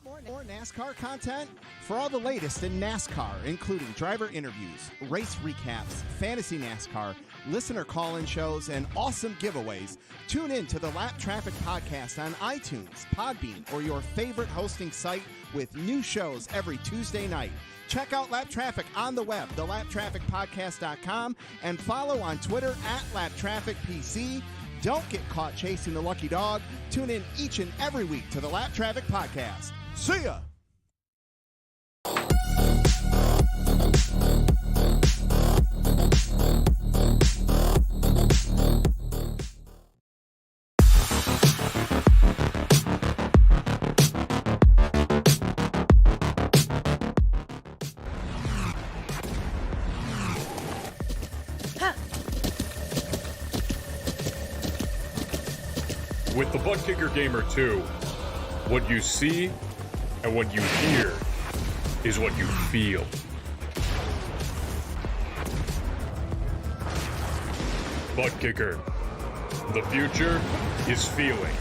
More NASCAR content? For all the latest in NASCAR, including driver interviews, race recaps, fantasy NASCAR, listener call-in shows, and awesome giveaways, tune in to the Lap Traffic Podcast on iTunes, Podbean, or your favorite hosting site with new shows every Tuesday night. Check out Lap Traffic on the web, thelaptrafficpodcast.com, and follow on Twitter at LapTrafficPC. Don't get caught chasing the lucky dog. Tune in each and every week to the Lap Traffic Podcast. See ya! With the ButtKicker Gamer 2, what you see and what you hear is what you feel. ButtKicker, the future is feeling.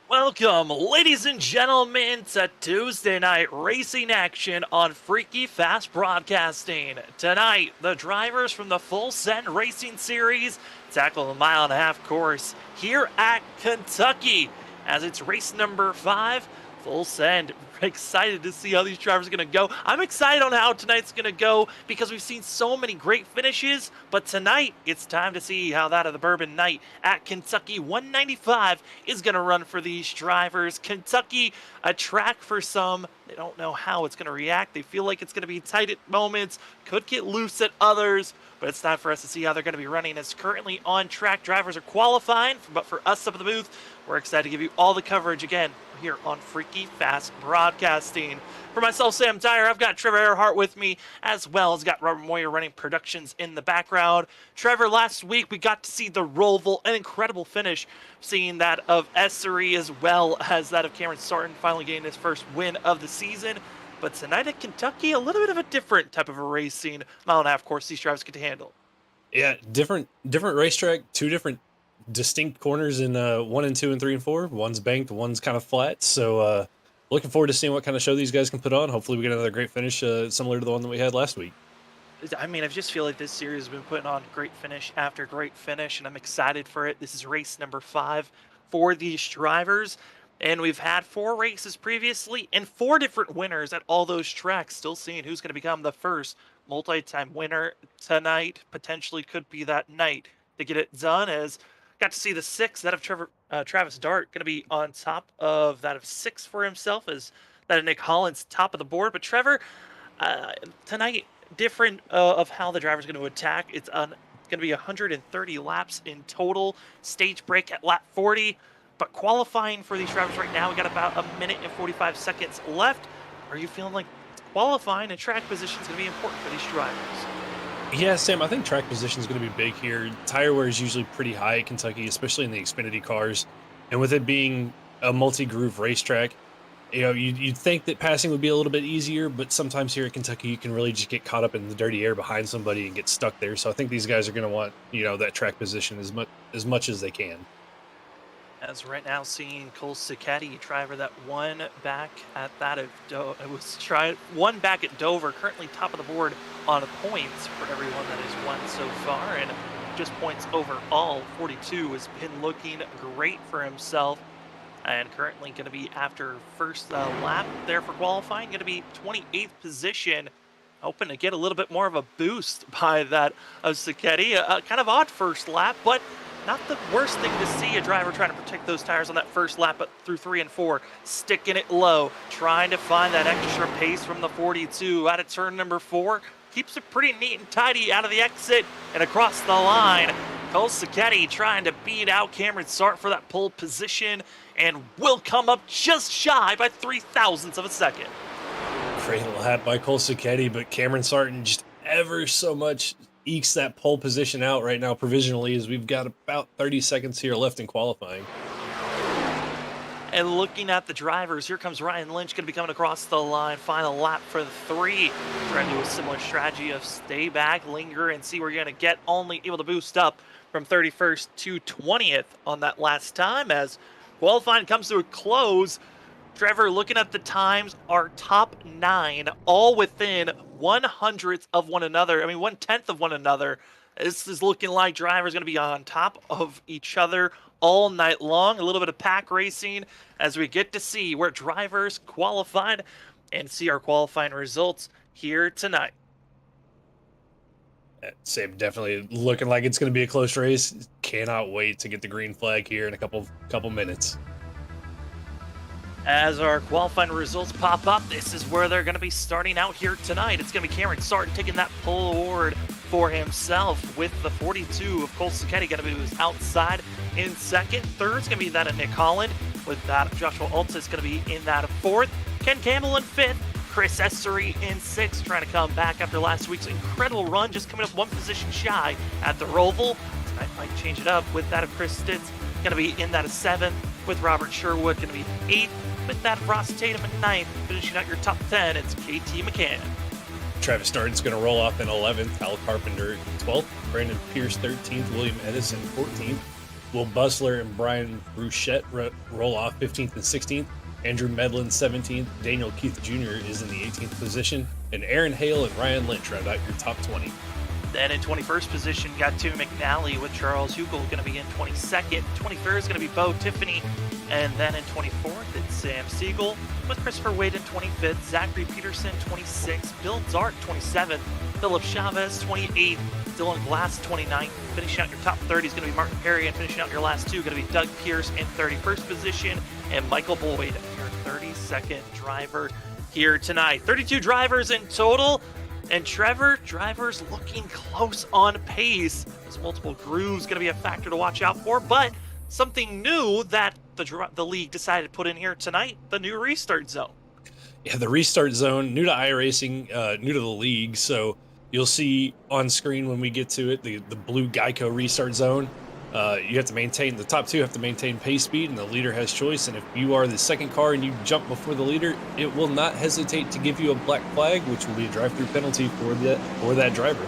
Welcome, ladies and gentlemen, to Tuesday Night Racing action on Freaky Fast Broadcasting. Tonight, the drivers from the Full Send Racing Series tackle the mile-and-a-half course here at Kentucky, as it's race number 5, Full Send. Excited to see how these drivers are going to go. I'm excited on how tonight's going to go because we've seen so many great finishes, but tonight it's time to see how that of the Bourbon Night at Kentucky 195 is going to run for these drivers. Kentucky, a track for some. They don't know how it's going to react. They feel like it's going to be tight at moments, could get loose at others, but it's time for us to see how they're going to be running as currently on track. Drivers are qualifying, but for us up at the booth, we're excited to give you all the coverage again here on Freaky Fast Broadcasting. For myself, Sam Dyer, I've got Trevor Earhart with me, as well as got Robert Moyer running productions in the background. Trevor, last week we got to see the Roval, an incredible finish, seeing that of Essery as well as that of Cameron Sarton finally getting his first win of the season. But tonight at Kentucky, a little bit of a different type of a racing mile-and-a-half course these drivers get to handle. Yeah, different racetrack, two different distinct corners in 1 and 2 and 3 and 4. One's banked, one's kind of flat. So looking forward to seeing what kind of show these guys can put on. Hopefully we get another great finish similar to the one that we had last week. I mean, I just feel like this series has been putting on great finish after great finish, and I'm excited for it. This is race number 5 for these drivers, and we've had 4 races previously and 4 different winners at all those tracks. Still seeing who's going to become the first multi-time winner tonight. Potentially could be that night to get it done, as got to see the 6, that of Travis Dart, going to be on top of that of 6 for himself, as that of Nick Holland's top of the board. But Trevor, tonight, different of how the driver's going to attack. It's going to be 130 laps in total. Stage break at lap 40. But qualifying for these drivers right now, we got about 1 minute and 45 seconds left. Are you feeling like qualifying and track position is going to be important for these drivers? Yeah, Sam, I think track position is going to be big here. Tire wear is usually pretty high at Kentucky, especially in the Xfinity cars. And with it being a multi-groove racetrack, you know, you'd think that passing would be a little bit easier, but sometimes here at Kentucky, you can really just get caught up in the dirty air behind somebody and get stuck there. So I think these guys are going to want, you know, that track position as much as they can. As right now, seeing Cole Sicchetti, driver that won back at that of won back at Dover, currently top of the board on points for everyone that has won so far, and just points overall. 42 has been looking great for himself, and currently going to be after first lap there for qualifying, going to be 28th position. Hoping to get a little bit more of a boost by that of Sicchetti. Kind of odd first lap, but not the worst thing to see, a driver trying to protect those tires on that first lap, but through 3 and 4, sticking it low, trying to find that extra pace from the 42 out of turn number 4. Keeps it pretty neat and tidy out of the exit and across the line. Cole Sicchetti trying to beat out Cameron Sarton for that pole position, and will come up just shy by 0.03 of a second. Great lap by Cole Sicchetti, but Cameron Sarton just ever so much ekes that pole position out right now provisionally, as we've got about 30 seconds here left in qualifying. And looking at the drivers, here comes Ryan Lynch, going to be coming across the line. Final lap for the 3. Trying to do a similar strategy of stay back, linger, and see where you're going to get. Only able to boost up from 31st to 20th on that last time as qualifying comes to a close. Trevor, looking at the times, our top 9 all within 1/100th of one another. I mean, 1/10 of one another. This is looking like drivers going to be on top of each other all night long. A little bit of pack racing as we get to see where drivers qualified and see our qualifying results here tonight. Same, definitely looking like it's going to be a close race. Cannot wait to get the green flag here in a couple minutes. As our qualifying results pop up, this is where they're going to be starting out here tonight. It's going to be Cameron Sarton taking that pole award for himself with the 42 of Cole Sacchetti going to be outside in second. Third's going to be that of Nick Holland. With that, Joshua Altis going to be in that of fourth. Ken Campbell in fifth. Chris Essery in sixth, trying to come back after last week's incredible run, just coming up one position shy at the Roval. Tonight might change it up with that of Chris Stitz, going to be in that of seventh, with Robert Sherwood going to be eighth, with that of Ross Tatum in ninth. Finishing out your top 10, it's KT McCann. Travis Darden's going to roll off in 11th, Hal Carpenter 12th, Brandon Pierce 13th, William Edison 14th, Will Busler and Brian Bruchette roll off 15th and 16th, Andrew Medlin 17th, Daniel Keith Jr. is in the 18th position, and Aaron Hale and Ryan Lynch round out your top 20. Then in 21st position, got Tim McNally with Charles Hugel going to be in 22nd. 23rd is going to be Bo Tiffany. And then in 24th, it's Sam Siegel with Christopher Wade in 25th, Zachary Peterson 26th, Bill Dart 27th, Philip Chavez 28th, Dylan Glass 29th. Finishing out your top 30 is going to be Martin Perry, and finishing out your last two going to be Doug Pierce in 31st position and Michael Boyd, your 32nd driver here tonight. 32 drivers in total. And Trevor, drivers looking close on pace. There's multiple grooves going to be a factor to watch out for, but something new that the league decided to put in here tonight, the new restart zone. Yeah, the restart zone, new to iRacing, new to the league. So you'll see on screen when we get to it, the blue Geico restart zone. You have to maintain, the top two have to maintain pace speed, and the leader has choice. And if you are the second car and you jump before the leader, it will not hesitate to give you a black flag, which will be a drive-through penalty for that driver.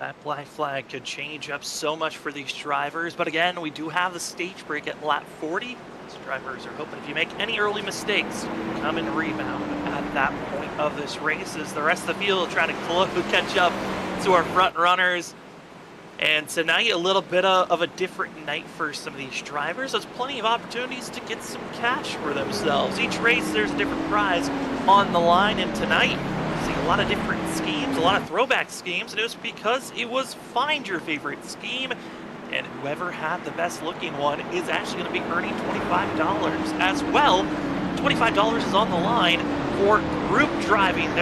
That black flag could change up so much for these drivers, but again, we do have the stage break at lap 40. So drivers are hoping if you make any early mistakes, come and rebound at that point of this race as the rest of the field trying to catch up to our front runners. And tonight, a little bit of a different night for some of these drivers. There's plenty of opportunities to get some cash for themselves. Each race, there's a different prize on the line, and tonight, see a lot of different schemes, a lot of throwback schemes, and it was because it was find your favorite scheme, and whoever had the best looking one is actually going to be earning $25 as well. $25 is on the line for group driving.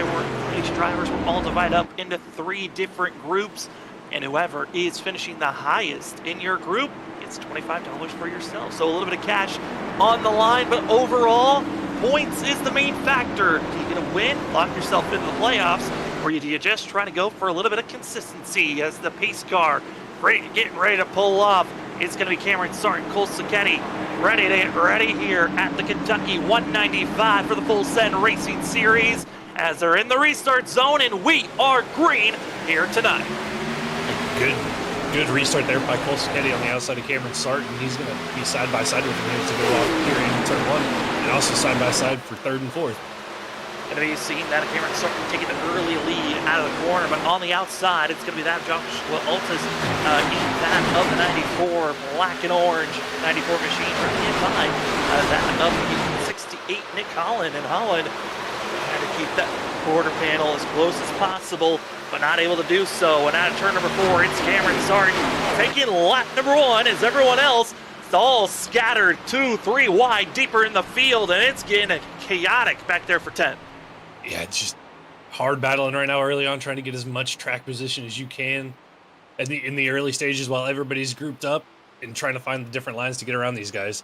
These drivers were all divided up into 3 different groups, and whoever is finishing the highest in your group gets $25 for yourself. So a little bit of cash on the line, but overall, points is the main factor. Do you get a win, lock yourself into the playoffs, or do you just try to go for a little bit of consistency as the pace car getting ready to pull off? It's going to be Cameron Sarton, Cole Sacchetti, ready here at the Kentucky 195 for the Full Send Racing Series as they're in the restart zone, and we are green here tonight. Good restart there by Cole Sacchetti on the outside of Cameron Sarton. He's going to be side by side with him to go off here in turn 1, and also side by side for 3rd and 4th. Going to be seeing that Cameron Sarton taking the early lead out of the corner, but on the outside, it's going to be that Joshua Altis in that of the 94 black and orange 94 machine, right in by that of the 68 Nick Holland. And Holland trying to keep that quarter panel as close as possible, but not able to do so. And out of turn number 4, it's Cameron Sarton taking lap number 1 as everyone else is all scattered 2, 3 wide deeper in the field, and it's getting chaotic back there for 10. Yeah, it's just hard battling right now early on, trying to get as much track position as you can in the early stages while everybody's grouped up and trying to find the different lines to get around these guys.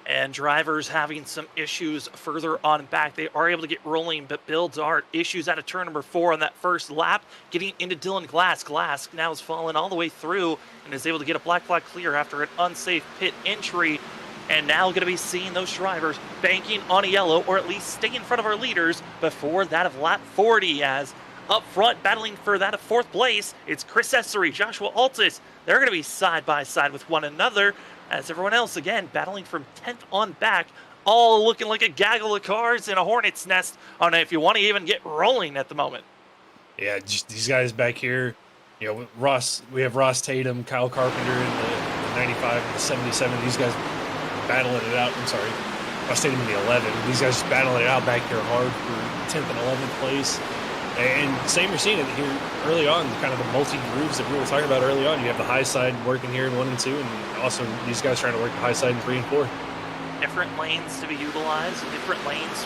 And drivers having some issues further on back. They are able to get rolling, but Bill Dart issues out of turn number 4 on that first lap, getting into Dylan Glass. Glass now has fallen all the way through and is able to get a black flag clear after an unsafe pit entry. And now going to be seeing those drivers banking on a yellow, or at least stay in front of our leaders before that of lap 40, as up front battling for that of 4th place, it's Chris Essery, Joshua Altus. They're going to be side by side with one another, as everyone else again battling from 10th on back, all looking like a gaggle of cars in a hornet's nest on if you want to even get rolling at the moment. Yeah, just these guys back here, you know, we have Ross Tatum, Kyle Carpenter in the 95 and the 77. These guys battling it out. I'm sorry, Ross Tatum in the 11. These guys just battling it out back here hard for 10th and 11th place. And same, you're seeing it here early on, kind of the multi-grooves that we were talking about early on. You have the high side working here in 1 and 2, and also these guys trying to work the high side in 3 and 4. Different lanes to be utilized, and different lanes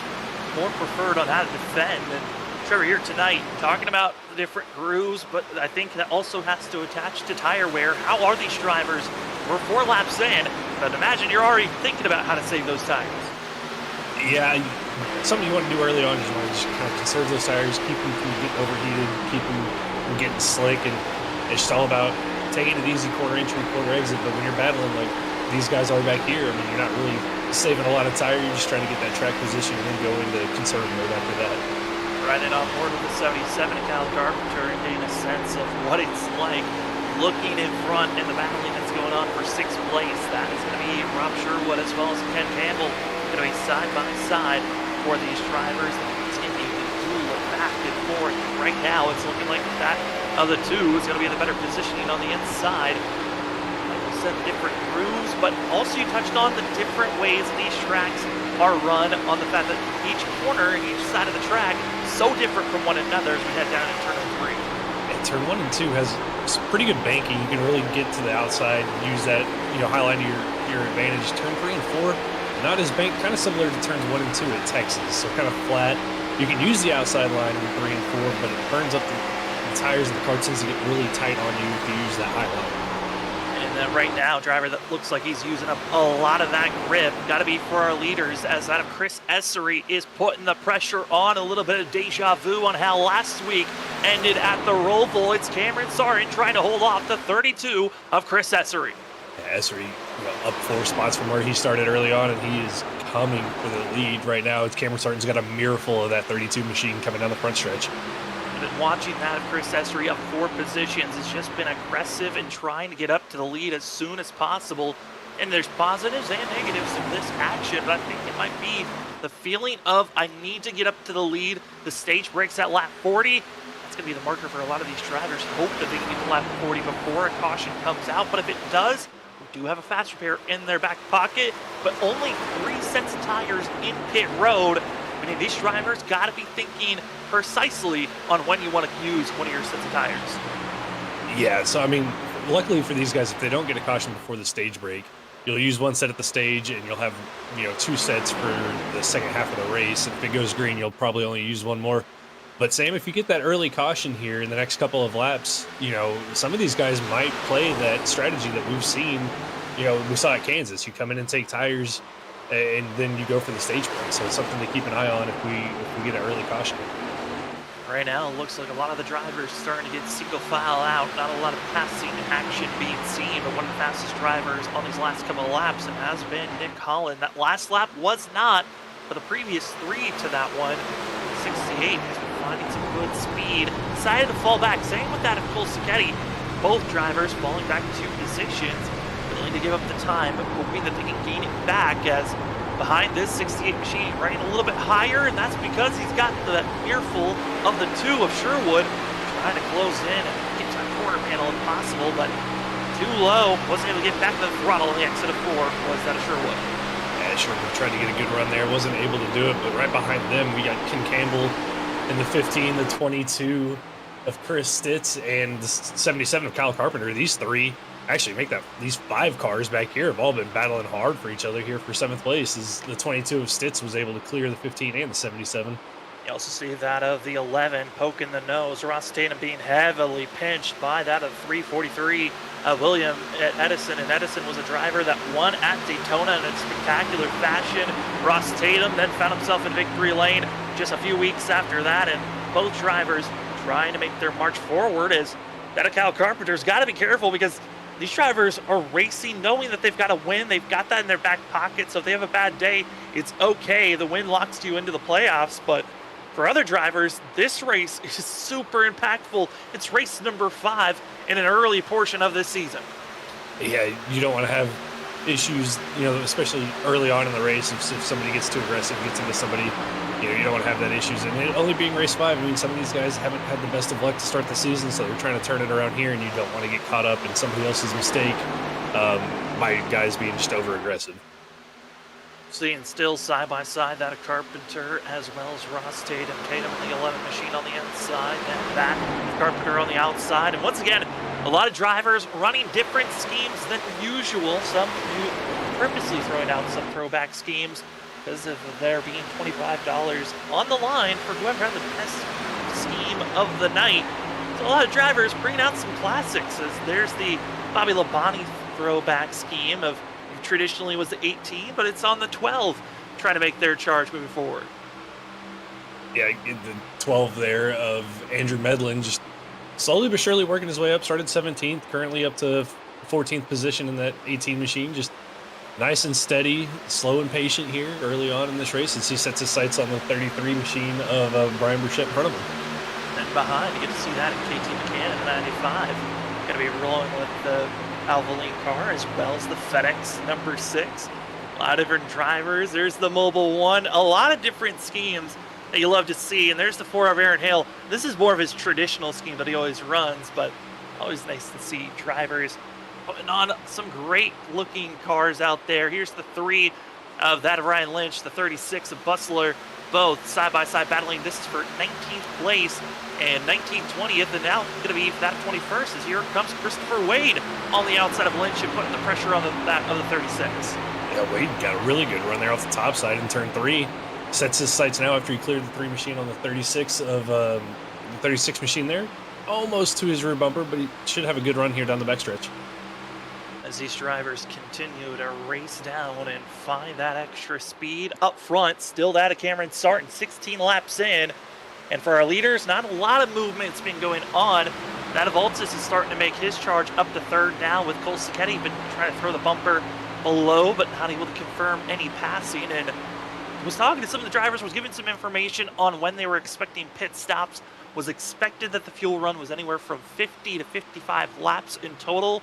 more preferred on how to defend. And Trevor here tonight talking about the different grooves, but I think that also has to attach to tire wear. How are these drivers? We're 4 laps in, but imagine you're already thinking about how to save those tires. Yeah, something you want to do early on is you want to just kind of conserve those tires, keep them from getting overheated, keep them from getting slick, and it's just all about taking it easy, quarter entry, quarter exit. But when you're battling like these guys are back here, I mean, you're not really saving a lot of tire. You're just trying to get that track position and then go into conserve mode after that. Riding on board with the 77 of Kyle Carpenter and getting a sense of what it's like looking in front and the battling that's going on for 6th place. That is going to be Rob Sherwood as well as Ken Campbell, going to be side by side for these drivers that continue to duel it back and forth. Right now, it's looking like that of the two is going to be the better positioning on the inside. Like we said, different grooves, but also you touched on the different ways these tracks are run, on the fact that each corner and each side of the track is so different from one another as we head down into turn 3. And turn 1 and 2 has some pretty good banking. You can really get to the outside, use that, you know, highlight your advantage. Turn 3 and 4, not as banked, kind of similar to turns 1 and 2 at Texas, so kind of flat. You can use the outside line in 3 and 4, but it burns up the tires, and the car tends to get really tight on you if you use that highlight. And right now, driver that looks like he's using up a lot of that grip. Got to be for our leaders, as that of Chris Essery is putting the pressure on. A little bit of deja vu on how last week ended at the Roval. It's Cameron Sargent trying to hold off the 32 of Chris Essery. Yeah, Essery, you know, up 4 spots from where he started early on, and he is coming for the lead right now. Cameron Sargent's got a mirror of that 32 machine coming down the front stretch. Been watching that of Chris Essery up 4 positions. It's just been aggressive and trying to get up to the lead as soon as possible. And there's positives and negatives of this action, but I think it might be the feeling of I need to get up to the lead. The stage breaks at lap 40. That's going to be the marker for a lot of these drivers. Hope that they can get to lap 40 before a caution comes out. But if it does, we do have a fast repair in their back pocket, but only 3 sets of tires in pit road. I mean, these drivers got to be thinking precisely on when you want to use one of your sets of tires. Yeah, so I mean, luckily for these guys, if they don't get a caution before the stage break, you'll use 1 set at the stage, and you'll have, you know, 2 sets for the second half of the race. If it goes green, you'll probably only use 1 more. But Sam, if you get that early caution here in the next couple of laps, you know, some of these guys might play that strategy that we've seen. You know, we saw at Kansas. You come in and take tires, and then you go for the stage break. So it's something to keep an eye on if we get an early caution. Right now, it looks like a lot of the drivers starting to get single file out. Not a lot of passing action being seen, but one of the fastest drivers on these last couple of laps has been Nick Holland. That last lap was not, but the previous 3 to that one, 68, has been finding some good speed. Decided to fall back. Same with that of Cole Sacchetti. Both drivers falling back 2 positions, willing to give up the time, but hoping that they can gain it back, as behind this 68 machine running a little bit higher, and that's because he's got the earful of the 2 of Sherwood, trying to close in and get to the corner panel if possible, but too low. Wasn't able to get back to the throttle on the exit of 4 was that of Sherwood. Yeah, Sherwood tried to get a good run there, wasn't able to do it, but right behind them we got Ken Campbell in the 15, the 22 of Chris Stitz, and the 77 of Kyle Carpenter. These 3 actually make that, these 5 cars back here have all been battling hard for each other here for 7th place, as the 22 of Stitz was able to clear the 15 and the 77. You also see that of the 11 poking the nose. Ross Tatum being heavily pinched by that of 343 William Edison, and Edison was a driver that won at Daytona in a spectacular fashion. Ross Tatum then found himself in victory lane just a few weeks after that, and both drivers trying to make their march forward, as that of Kyle Carpenter's got to be careful, because these drivers are racing knowing that they've got to win. They've got that in their back pocket, so if they have a bad day, it's okay. The win locks you into the playoffs, but for other drivers, this race is super impactful. It's race number 5 in an early portion of this season. Yeah, you don't want to have issues, especially early on in the race. If somebody gets too aggressive, gets into somebody, you don't want to have that issues. And it only being race 5, I mean, some of these guys haven't had the best of luck to start the season, so they're trying to turn it around here, and you don't want to get caught up in somebody else's mistake by guys being just over aggressive. Seeing still side by side that of Carpenter as well as Ross Tatum. Tatum in the 11 machine on the inside, and back Carpenter on the outside. And once again, a lot of drivers running different schemes than usual. Some purposely throwing out some throwback schemes because of there being $25 on the line for whoever had the best scheme of the night. So a lot of drivers bringing out some classics, as there's the Bobby Labonte throwback scheme of traditionally was the 18, but it's on the 12, trying to make their charge moving forward. Yeah, the 12 there of Andrew Medlin, just slowly but surely working his way up. Started 17th, currently up to 14th position in that 18 machine. Just nice and steady, slow and patient here early on in this race as he sets his sights on the 33 machine of Brian Burchett in front of him. And behind, you get to see that in KT McCann in 95. Going to be rolling with the Valvoline car as well as the FedEx number 6. A lot of different drivers. There's the Mobile 1. A lot of different schemes that you love to see. And there's the 4 of Aaron Hale. This is more of his traditional scheme that he always runs, but always nice to see drivers putting on some great looking cars out there. Here's the 3 of that of Ryan Lynch, the 36 of Bustler, both side by side battling. This is for 19th place and 19th, 20th, and now going to be that 21st, as here comes Christopher Wade on the outside of Lynch and putting the pressure on that of the 36. Yeah, Wade got a really good run there off the top side in turn 3. Sets his sights now after he cleared the 3 machine on the 36 of the 36 machine there. Almost to his rear bumper, but he should have a good run here down the backstretch. As these drivers continue to race down and find that extra speed up front, still that of Cameron Sarton, 16 laps in. And for our leaders, not a lot of movement's been going on. That of Altis is starting to make his charge up to 3rd now, with Cole Sacchetti been trying to throw the bumper below, but not able to confirm any passing. And was talking to some of the drivers, was giving some information on when they were expecting pit stops. Was expected that the fuel run was anywhere from 50 to 55 laps in total,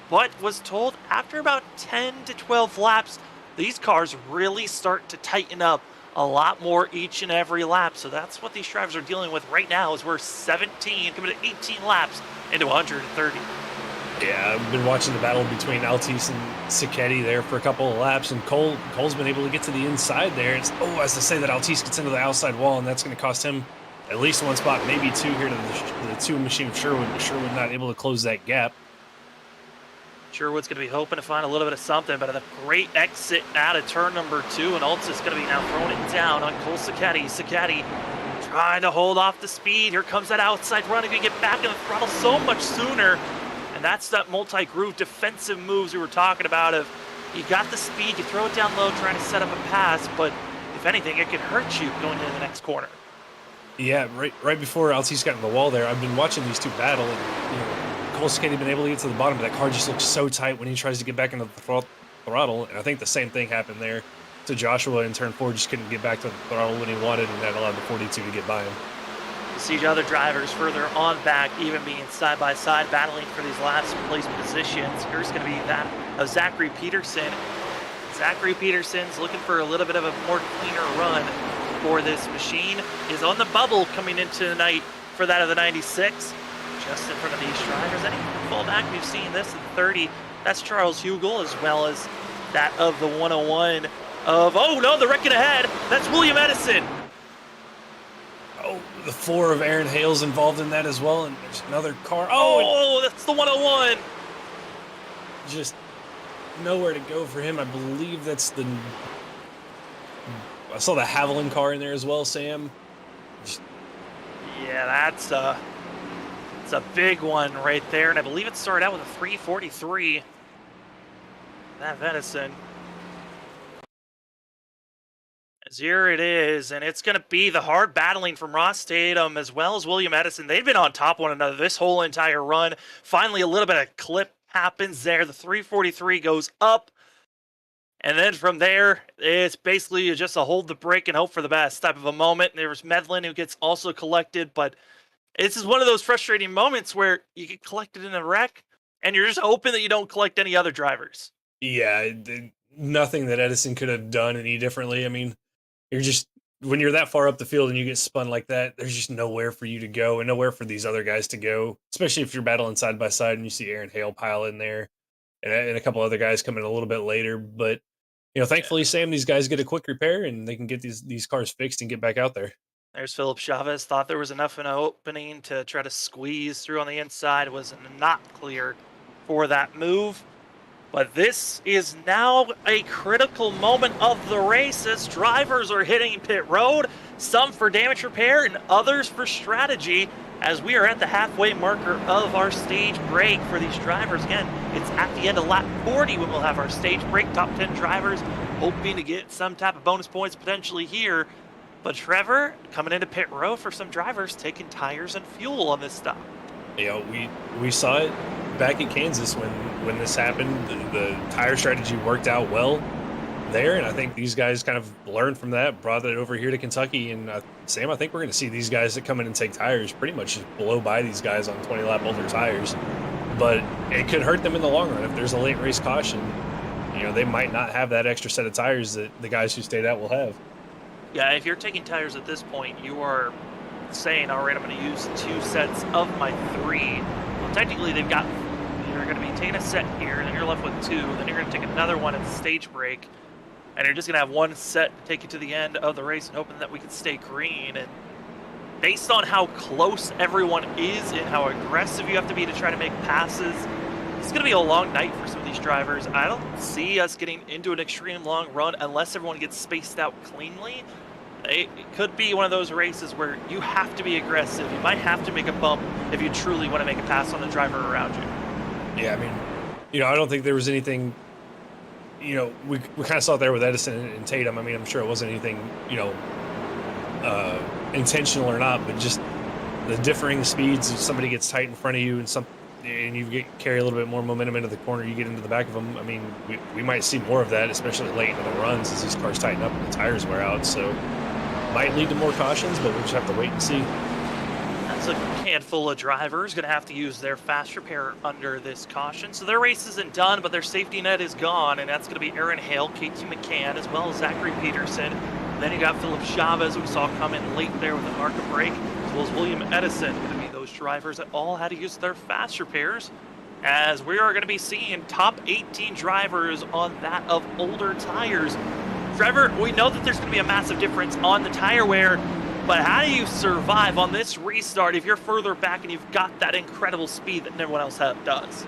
but was told after about 10 to 12 laps, these cars really start to tighten up a lot more each and every lap. So that's what these drivers are dealing with right now, as we're 17, coming to 18 laps into 130. Yeah, I've been watching the battle between Altis and Sacchetti there for a couple of laps, and Cole's been able to get to the inside there. It's, as I say, that Altis gets into the outside wall, and that's going to cost him at least 1 spot, maybe 2 here to the 2 machine of Sherwood, but Sherwood not able to close that gap. Sherwood's going to be hoping to find a little bit of something, but a great exit out of turn number 2, and Altis is going to be now throwing it down on Cole Sacchetti. Sacchetti trying to hold off the speed. Here comes that outside run. He can get back in the throttle so much sooner, and that's that multi-groove defensive moves we were talking about of you got the speed, you throw it down low trying to set up a pass, but if anything, it could hurt you going into the next corner. Yeah, right before Altis got in the wall there, I've been watching these two battle, and Cole Sacchetti been able to get to the bottom, but that car just looks so tight when he tries to get back into the throttle, and I think the same thing happened there to Joshua in turn 4, just couldn't get back to the throttle when he wanted, and that allowed the 42 to get by him. You see other drivers further on back, even being side-by-side, battling for these last place positions. Here's going to be that of Zachary Peterson. Zachary Peterson's looking for a little bit of a more cleaner run for this machine. Is on the bubble coming into the night for that of the 96. Just in front of these drivers. Any fall back, we've seen this at the 30. That's Charles Hugel, as well as that of the 101 of, oh no, the wrecking ahead. That's William Edison. Oh, the 4 of Aaron Hale's involved in that as well, and there's another car. Oh, that's the 101. Just nowhere to go for him. I believe that's the... I saw the Haviland car in there as well, Sam. Yeah, that's a big one right there, and I believe it started out with a 343. That Edison. Here it is, and it's going to be the hard battling from Ross Tatum as well as William Edison. They've been on top of one another this whole entire run. Finally, a little bit of clip happens there. The 343 goes up. And then from there, it's basically just a hold the brake and hope for the best type of a moment. There's Medlin who gets also collected, but this is one of those frustrating moments where you get collected in a wreck, and you're just hoping that you don't collect any other drivers. Yeah, nothing that Edison could have done any differently. I mean, you're just, when you're that far up the field and you get spun like that, there's just nowhere for you to go and nowhere for these other guys to go, especially if you're battling side by side and you see Aaron Hale pile in there and a couple other guys coming a little bit later. But, thankfully, Sam, these guys get a quick repair and they can get these cars fixed and get back out there. There's Philip Chavez. Thought there was enough in an opening to try to squeeze through on the inside. It was not clear for that move. But this is now a critical moment of the race as drivers are hitting pit road, some for damage repair and others for strategy, as we are at the halfway marker of our stage break for these drivers. Again, it's at the end of lap 40 when we'll have our stage break. Top 10 drivers hoping to get some type of bonus points potentially here. But Trevor coming into pit road for some drivers taking tires and fuel on this stop. We saw it back in Kansas when this happened. The tire strategy worked out well there, and I think these guys kind of learned from that, brought it over here to Kentucky. And Sam, I think we're going to see these guys that come in and take tires pretty much just blow by these guys on 20-lap older tires. But it could hurt them in the long run if there's a late race caution. They might not have that extra set of tires that the guys who stayed out will have. Yeah, if you're taking tires at this point, you are saying, all right, I'm going to use 2 sets of my 3. Well, technically, you're going to be taking a set here, and then you're left with 2. Then you're going to take another one at the stage break, and you're just going to have 1 set to take you to the end of the race and hoping that we can stay green. And based on how close everyone is and how aggressive you have to be to try to make passes, it's going to be a long night for some of these drivers. I don't see us getting into an extreme long run unless everyone gets spaced out cleanly. It could be one of those races where you have to be aggressive. You might have to make a bump if you truly want to make a pass on the driver around you. Yeah, I mean, I don't think there was anything, we kind of saw it there with Edison and Tatum. I mean, I'm sure it wasn't anything, intentional or not, but just the differing speeds. If somebody gets tight in front of you and you carry a little bit more momentum into the corner, you get into the back of them. I mean, we might see more of that, especially late into the runs as these cars tighten up and the tires wear out. So might lead to more cautions, but we'll just have to wait and see. That's a handful of drivers going to have to use their fast repair under this caution. So their race isn't done, but their safety net is gone, and that's going to be Aaron Hale, KT McCann, as well as Zachary Peterson. And then you got Philip Chavez, who we saw come in late there with an ARCA break, as well as William Edison, going to be those drivers that all had to use their fast repairs, as we are going to be seeing top 18 drivers on that of older tires. Trevor, we know that there's going to be a massive difference on the tire wear, but how do you survive on this restart if you're further back and you've got that incredible speed that everyone else does?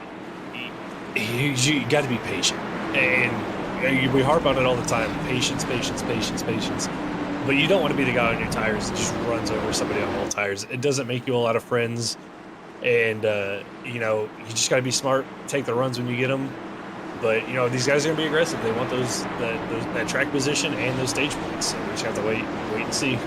You got to be patient, and we harp on it all the time. Patience. But you don't want to be the guy on your tires that just runs over somebody on all tires. It doesn't make you a lot of friends, and you just got to be smart. Take the runs when you get them. But these guys are gonna be aggressive. They want that track position and those stage points. So we just have to wait and see.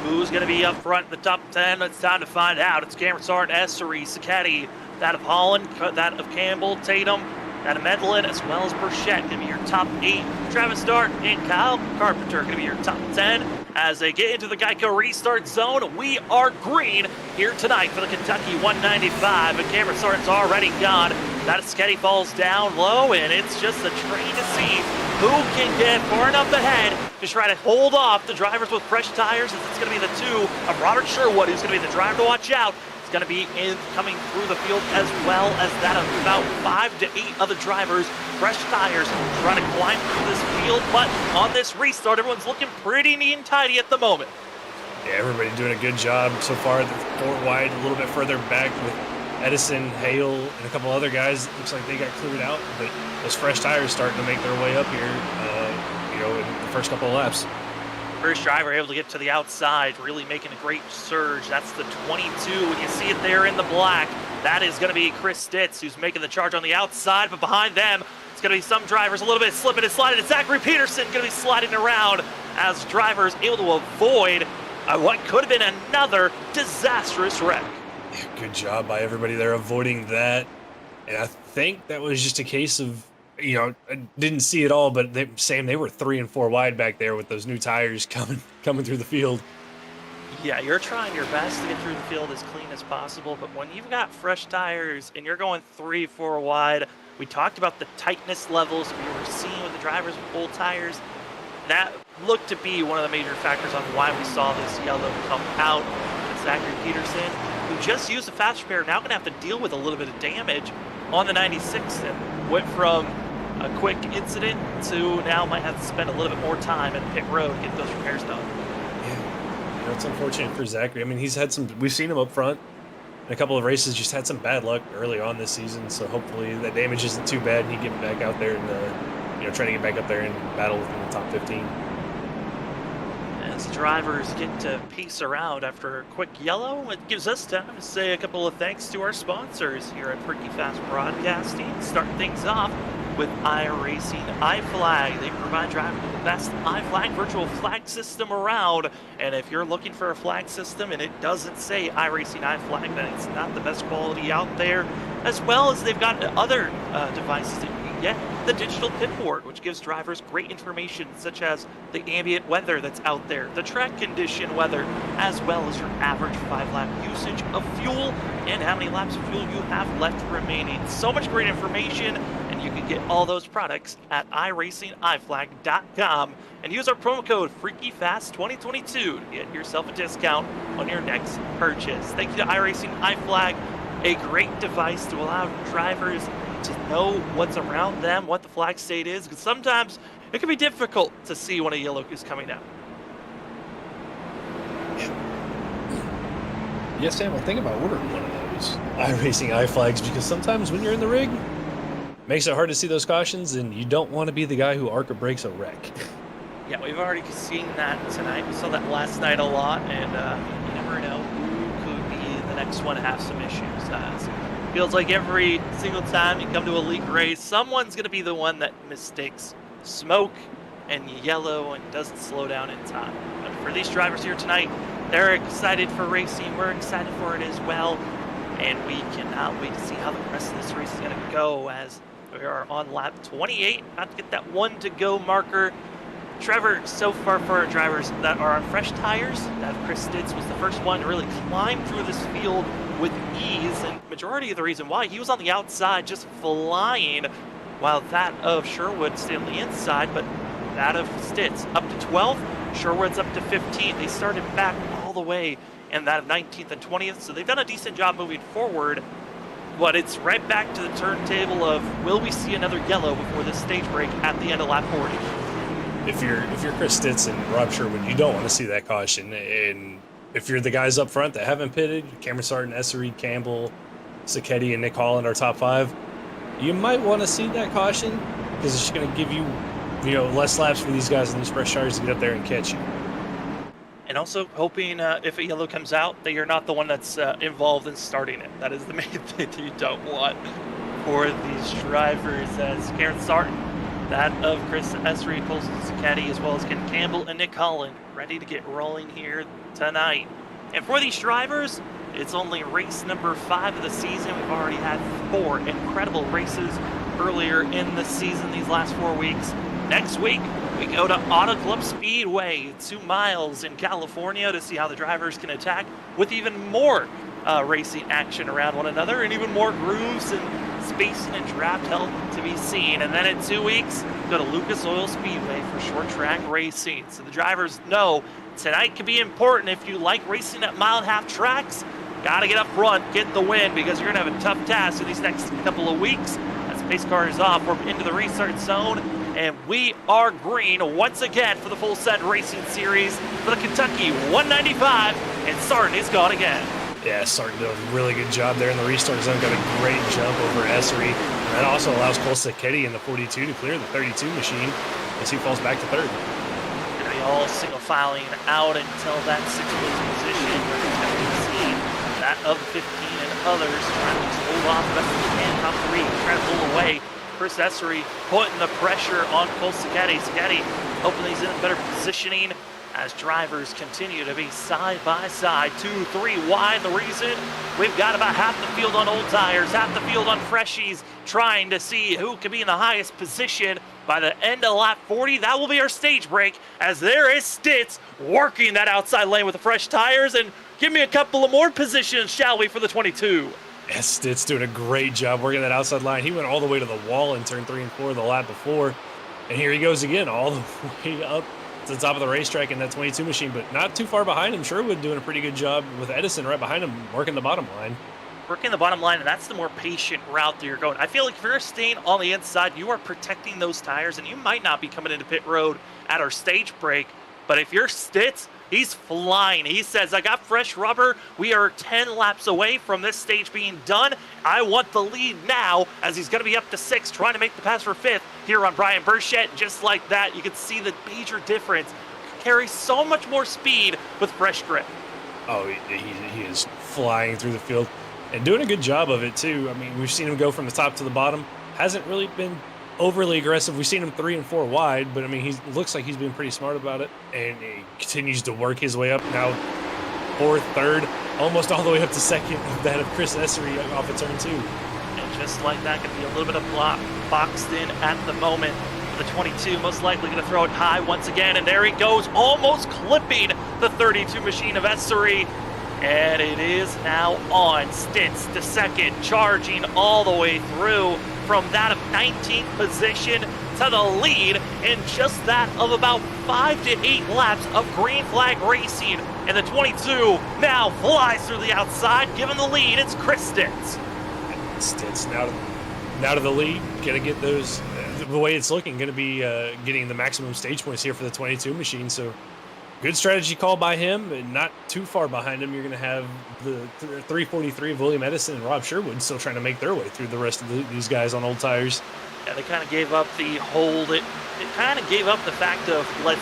Who's gonna be up front in the top 10? It's time to find out. It's Cameron Sargent, Essery, Sacchetti, that of Holland, that of Campbell, Tatum, that of Medlin, as well as Burchett. Gonna be your top 8. Travis Dart and Kyle Carpenter gonna be your top 10. As they get into the Geico restart zone, we are green here tonight for the Kentucky 195, and Cameron Sargent's already gone. That Sacchetti falls down low, and it's just a train to see who can get far enough ahead to try to hold off the drivers with fresh tires. It's going to be the 2 of Robert Sherwood, who's going to be the driver to watch out. It's going to be coming through the field, as well as that of about 5 to 8 other drivers, fresh tires, trying to climb through this field. But on this restart, everyone's looking pretty neat and tidy at the moment. Yeah, everybody doing a good job so far. The 4 wide, a little bit further back with Edison, Hale, and a couple other guys. It looks like they got cleared out, but those fresh tires starting to make their way up here, in the first couple of laps. First driver able to get to the outside, really making a great surge. That's the 22, and you see it there in the black. That is going to be Chris Stitz, who's making the charge on the outside, but behind them, it's going to be some drivers a little bit slipping and sliding. And Zachary Peterson going to be sliding around as drivers able to avoid what could have been another disastrous wreck. Good job by everybody there avoiding that. And I think that was just a case of, I didn't see it all, but they were 3 and 4 wide back there with those new tires coming through the field. Yeah, you're trying your best to get through the field as clean as possible, but when you've got fresh tires and you're going 3, 4 wide, we talked about the tightness levels we were seeing with the drivers with old tires. That looked to be one of the major factors on why we saw this yellow come out. And Zachary Peterson, who just used a fast repair, now going to have to deal with a little bit of damage on the 96 and went from a quick incident to now might have to spend a little bit more time at pit road to get those repairs done. Yeah, it's unfortunate for Zachary. I mean, we've seen him up front in a couple of races, just had some bad luck early on this season, so hopefully that damage isn't too bad and he get back out there and trying to get back up there and battle within the top 15. As drivers get to pace around after a quick yellow, it gives us time to say a couple of thanks to our sponsors here at Freaky Fast Broadcasting. Start things off with iRacing iFlag. They provide drivers with the best iFlag virtual flag system around. And if you're looking for a flag system and it doesn't say iRacing iFlag, then it's not the best quality out there. As well as they've got other devices that you can get. The digital pit board, which gives drivers great information such as the ambient weather that's out there, the track condition weather, as well as your average 5-lap usage of fuel and how many laps of fuel you have left remaining. So much great information, and you can get all those products at iRacingIFlag.com and use our promo code FreakyFast2022 to get yourself a discount on your next purchase. Thank you to iRacing iFlag, a great device to allow drivers to know what's around them, what the flag state is, because sometimes it can be difficult to see when a yellow is coming out. Yes, Sam, I'll think about ordering one of those iRacing iFlags because sometimes when you're in the rig, it makes it hard to see those cautions, and you don't want to be the guy who ARCA breaks a wreck. Yeah, we've already seen that tonight. We saw that last night a lot, and you never know who could be the next one to have some issues. Feels like every single time you come to a league race, someone's going to be the one that mistakes smoke and yellow and doesn't slow down in time. But for these drivers here tonight, they're excited for racing. We're excited for it as well. And we cannot wait to see how the rest of this race is going to go as we are on lap 28. About to get that 1 to go marker. Trevor, so far for our drivers that are on fresh tires, that Chris Stitz was the first one to really climb through this field with ease, and majority of the reason why he was on the outside just flying, while that of Sherwood stayed on the inside, but that of Stitz up to 12th, Sherwood's up to 15th. They started back all the way, and that of 19th and 20th, so they've done a decent job moving forward, but it's right back to the turntable of will we see another yellow before this stage break at the end of lap 40? If you're Chris Stitz and Rob Sherwood, you don't want to see that caution. And if you're the guys up front that haven't pitted, Cameron Sarton, Essery, Campbell, Sacchetti, and Nick Holland are top 5, you might want to see that caution because it's just going to give you, less laps for these guys and these fresh tires to get up there and catch you. And also hoping if a yellow comes out that you're not the one that's involved in starting it. That is the main thing that you don't want for these drivers, as Cameron Sarton, that of Chris Essery, Colson Sacchetti, as well as Ken Campbell and Nick Holland, ready to get rolling here tonight. And for these drivers, it's only race number 5 of the season. We've already had 4 incredible races earlier in the season these last 4 weeks. Next week, we go to Auto Club Speedway, 2 miles in California, to see how the drivers can attack with even more racing action around one another and even more grooves and spacing and draft help to be seen. And then in 2 weeks, go to Lucas Oil Speedway for short track racing. So the drivers know tonight can be important if you like racing at 1.5-mile tracks. Got to get up front, get the win, because you're going to have a tough task in these next couple of weeks. As the pace car is off, we're into the restart zone, and we are green once again for the Full Set Racing Series for the Kentucky 195, and Sarton is gone again. Yeah, Sarton did a really good job there in the restart zone. Got a great jump over Essery. And that also allows Cole Sacchetti in the 42 to clear the 32 machine as he falls back to 3rd. Going to be all single filing out until that 6th position. We're going to see that of the 15 and others trying to just hold off the best they can. Top 3 trying to pull away. Chris Essery putting the pressure on Cole Sacchetti. Sacchetti hoping he's in a better positioning. as drivers continue to be side by side, 2, 3 wide. The reason we've got about half the field on old tires, half the field on freshies, trying to see who can be in the highest position by the end of lap 40. That will be our stage break, as there is Stitz working that outside lane with the fresh tires. And give me a couple of more positions, shall we, for the 22. Yes, Stitz doing a great job working that outside line. He went all the way to the wall in turn 3 and 4 the lap before. And here he goes again, all the way up to the top of the racetrack in that 22 machine, but not too far behind him. Sherwood doing a pretty good job with Edison right behind him, working the bottom line. Working the bottom line, and that's the more patient route that you're going. I feel like if you're staying on the inside, you are protecting those tires, and you might not be coming into pit road at our stage break. But if you're Stitz, he's flying. He says, I got fresh rubber. We are 10 laps away from this stage being done. I want the lead now, as he's going to be up to 6, trying to make the pass for 5th here on Brian Burchett. Just like that, you can see the major difference. Carries so much more speed with fresh grip. Oh, he is flying through the field and doing a good job of it, too. I mean, we've seen him go from the top to the bottom. Hasn't really been overly aggressive. We've seen him 3 and 4 wide, but I mean, he looks like he's been pretty smart about it, and he continues to work his way up. Now 4th, 3rd, almost all the way up to 2nd of that of Chris Essery off of turn 2. And just like that, going to be a little bit of boxed in at the moment. The 22 most likely going to throw it high once again, and there he goes, almost clipping the 32 machine of Essery. And it is now on Stitz to 2nd, charging all the way through from that of 19th position to the lead in just that of about 5 to 8 laps of green flag racing. And the 22 now flies through the outside, giving the lead. It's Chris Stitz. Stitz now to the lead. Gonna get those, the way it's looking, gonna be getting the maximum stage points here for the 22 machine. So good strategy call by him, and not too far behind him. You're going to have the 343 of William Edison and Rob Sherwood still trying to make their way through the rest of these guys on old tires. Yeah, they kind of gave up the hold. It kind of gave up the fact of let's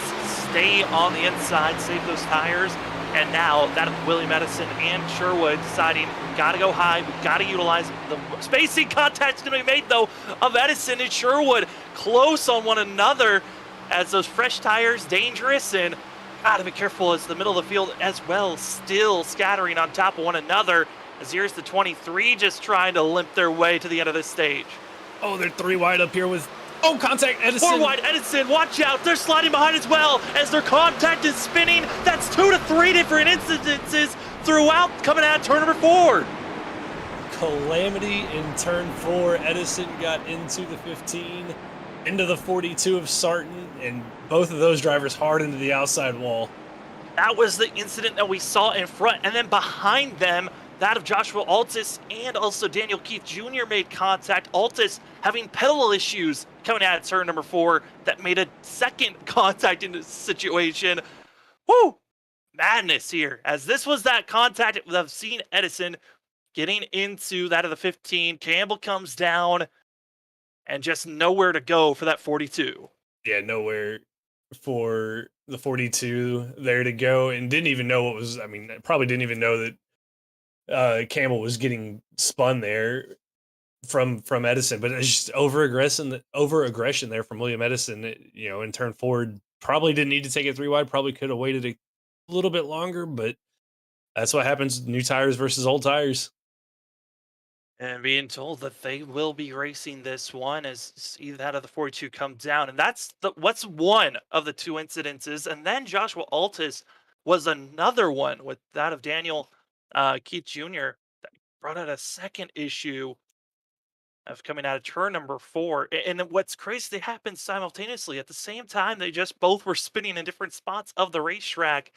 stay on the inside, save those tires. And now that of William Edison and Sherwood deciding we got to go high, we got to utilize the spacing. Contact's going to be made though of Edison and Sherwood close on one another, as those fresh tires dangerous, and gotta be careful as the middle of the field as well, still scattering on top of one another, as here's the 23 just trying to limp their way to the end of this stage. Oh, they're 3 wide up here with, oh, contact Edison. 4 wide Edison, watch out, they're sliding behind as well as their contact is spinning. That's 2 to 3 different incidences throughout coming out of turn number 4. Calamity in turn 4. Edison got into the 15, into the 42 of Sarton, and both of those drivers hard into the outside wall. That was the incident that we saw in front, and then behind them, that of Joshua Altis and also Daniel Keith Jr. made contact. Altis having pedal issues coming out of turn number 4 that made a second contact in this situation. Woo! Madness here, as this was that contact that I've seen Edison getting into that of the 15. Campbell comes down, and just nowhere to go for that 42. Yeah, nowhere for the 42 there to go, and didn't even know what was, I mean, probably didn't even know that Campbell was getting spun there from Edison, but it's just over aggression there from William Edison, in turn 4. Probably didn't need to take it 3 wide, probably could have waited a little bit longer, but that's what happens, new tires versus old tires. And being told that they will be racing this one as see that of the 42 come down. And that's what's one of the 2 incidences. And then Joshua Altis was another one with that of Daniel Keith Jr. that brought out a second issue of coming out of turn number 4. And what's crazy, they happened simultaneously. At the same time, they just both were spinning in different spots of the racetrack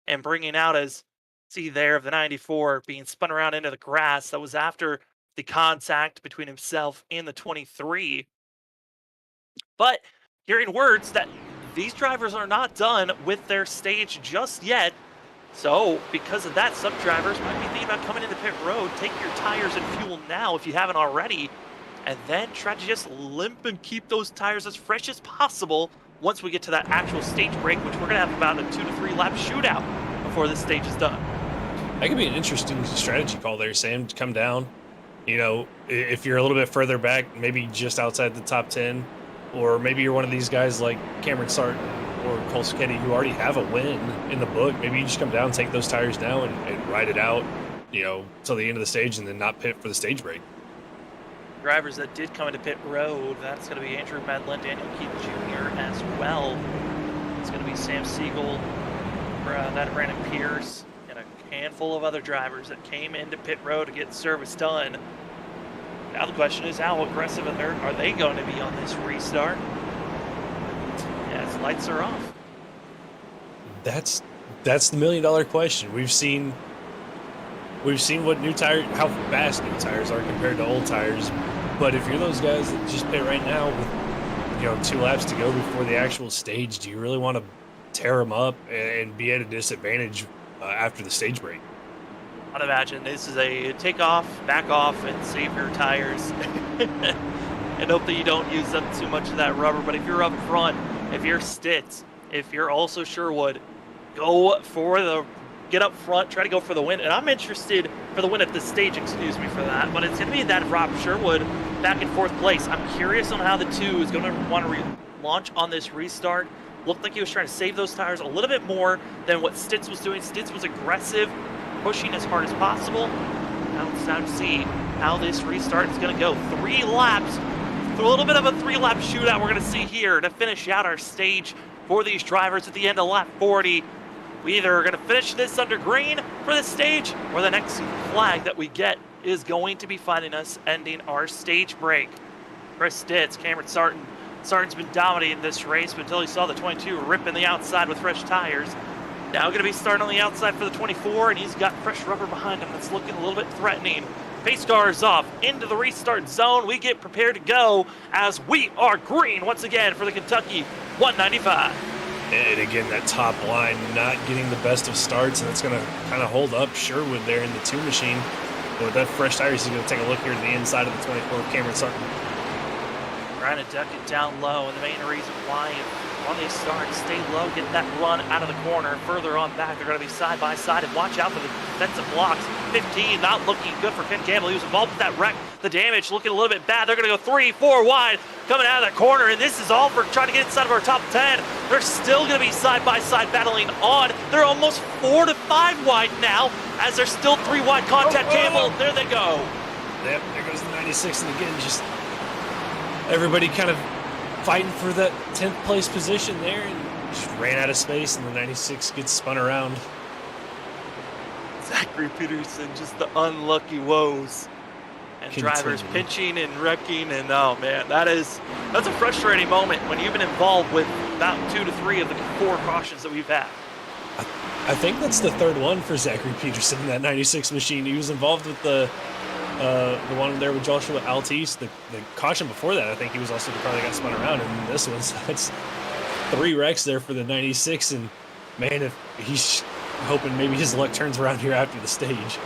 and bringing out, as see there, of the 94 being spun around into the grass. That was after the contact between himself and the 23. But hearing words that these drivers are not done with their stage just yet. So because of that, some drivers might be thinking about coming into pit road, take your tires and fuel now if you haven't already, and then try to just limp and keep those tires as fresh as possible once we get to that actual stage break, which we're going to have about a 2 to 3 lap shootout before this stage is done. That could be an interesting strategy call there, Sam, to come down. If you're a little bit further back, maybe just outside the top 10, or maybe you're one of these guys like Cameron Sarton or Kolskedi, who already have a win in the book. Maybe you just come down, take those tires now, and ride it out, till the end of the stage, and then not pit for the stage break. Drivers that did come into pit road, that's going to be Andrew Medlin, Daniel Keith Jr. as well. It's going to be Sam Siegel, that Brandon Pierce, and a handful of other drivers that came into pit road to get service done. Now the question is, how aggressive are they going to be on this restart? As lights are off. That's the $1 million question. We've seen what new tires, how fast new tires are compared to old tires. But if you're those guys that just pit right now with 2 laps to go before the actual stage, do you really want to tear them up and be at a disadvantage after the stage break? I'd imagine this is a take off, back off, and save your tires, and hope that you don't use up too much of that rubber. But if you're up front, if you're Stitz, if you're also Sherwood, get up front, try to go for the win. And I'm interested for the win at the stage, excuse me for that, but it's going to be that Rob Sherwood back in 4th place. I'm curious on how the 2 is going to want to launch on this restart. Looked like he was trying to save those tires a little bit more than what Stitz was doing. Stitz was aggressive, pushing as hard as possible. Now it's time to see how this restart is going to go. 3 laps, a little bit of a 3-lap shootout we're going to see here to finish out our stage for these drivers at the end of lap 40. We either are going to finish this under green for this stage, or the next flag that we get is going to be finding us ending our stage break. Chris Stitz, Cameron Sarton. Sarton's been dominating this race until he saw the 22 ripping the outside with fresh tires. Now going to be starting on the outside for the 24, and he's got fresh rubber behind him that's looking a little bit threatening. Pace car is off into the restart zone. We get prepared to go as we are green once again for the Kentucky 195. And again, that top line not getting the best of starts, and it's going to kind of hold up Sherwood there in the 2 machine. But with that fresh tires, he's going to take a look here to the inside of the 24 of Cameron Sarton. Trying to duck it down low, and the main reason why on these starts, stay low, get that run out of the corner. Further on back, they're going to be side by side, and watch out for the defensive blocks. 15, not looking good for Ken Campbell. He was involved with that wreck. The damage looking a little bit bad. They're going to go 3, 4 wide coming out of that corner, and this is all for trying to get inside of our top 10. They're still going to be side by side battling on. They're almost 4 to 5 wide now, as they're still 3 wide contact. Campbell, there they go. Yep, there goes the 96, and again, just everybody kind of fighting for that 10th place position there, and just ran out of space, and the 96 gets spun around. Zachary Peterson, just the unlucky woes. And drivers pinching and wrecking, and oh man, that's a frustrating moment when you've been involved with about 2 to 3 of the 4 cautions that we've had. I think that's the 3rd one for Zachary Peterson in that 96 machine. He was involved with the one there with Joshua Altice. The caution before that, I think he was also the car that got spun around, and this one, so that's 3 wrecks there for the 96, and man, if he's hoping maybe his luck turns around here after the stage.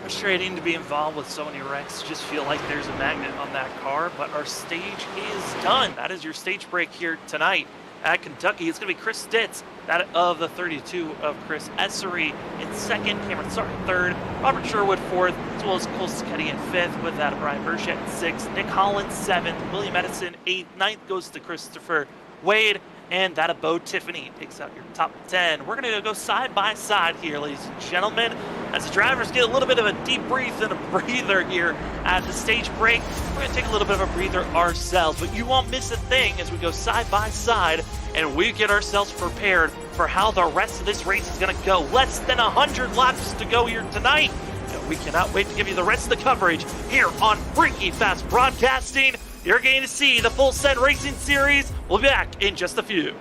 Frustrating to be involved with so many wrecks. Just feel like there's a magnet on that car, but our stage is done. That is your stage break here tonight at Kentucky. It's going to be Chris Stitz, that of the 32 of Chris Essery in 2nd, Cameron Sarton 3rd, Robert Sherwood 4th, as well as Cole Sketty in 5th, with that of Brian Burchett in 6th, Nick Holland 7th, William Edison 8th, 9th goes to Christopher Wade, and that of Bo Tiffany takes out your top 10. We're going to go side by side here, ladies and gentlemen, as the drivers get a little bit of a deep breath and a breather here at the stage break. We're going to take a little bit of a breather ourselves, but you won't miss a thing as we go side by side and we get ourselves prepared for how the rest of this race is going to go. Less than 100 laps to go here tonight. And we cannot wait to give you the rest of the coverage here on Freaky Fast Broadcasting. You're going to see the Full Send Racing Series. We'll be back in just a few.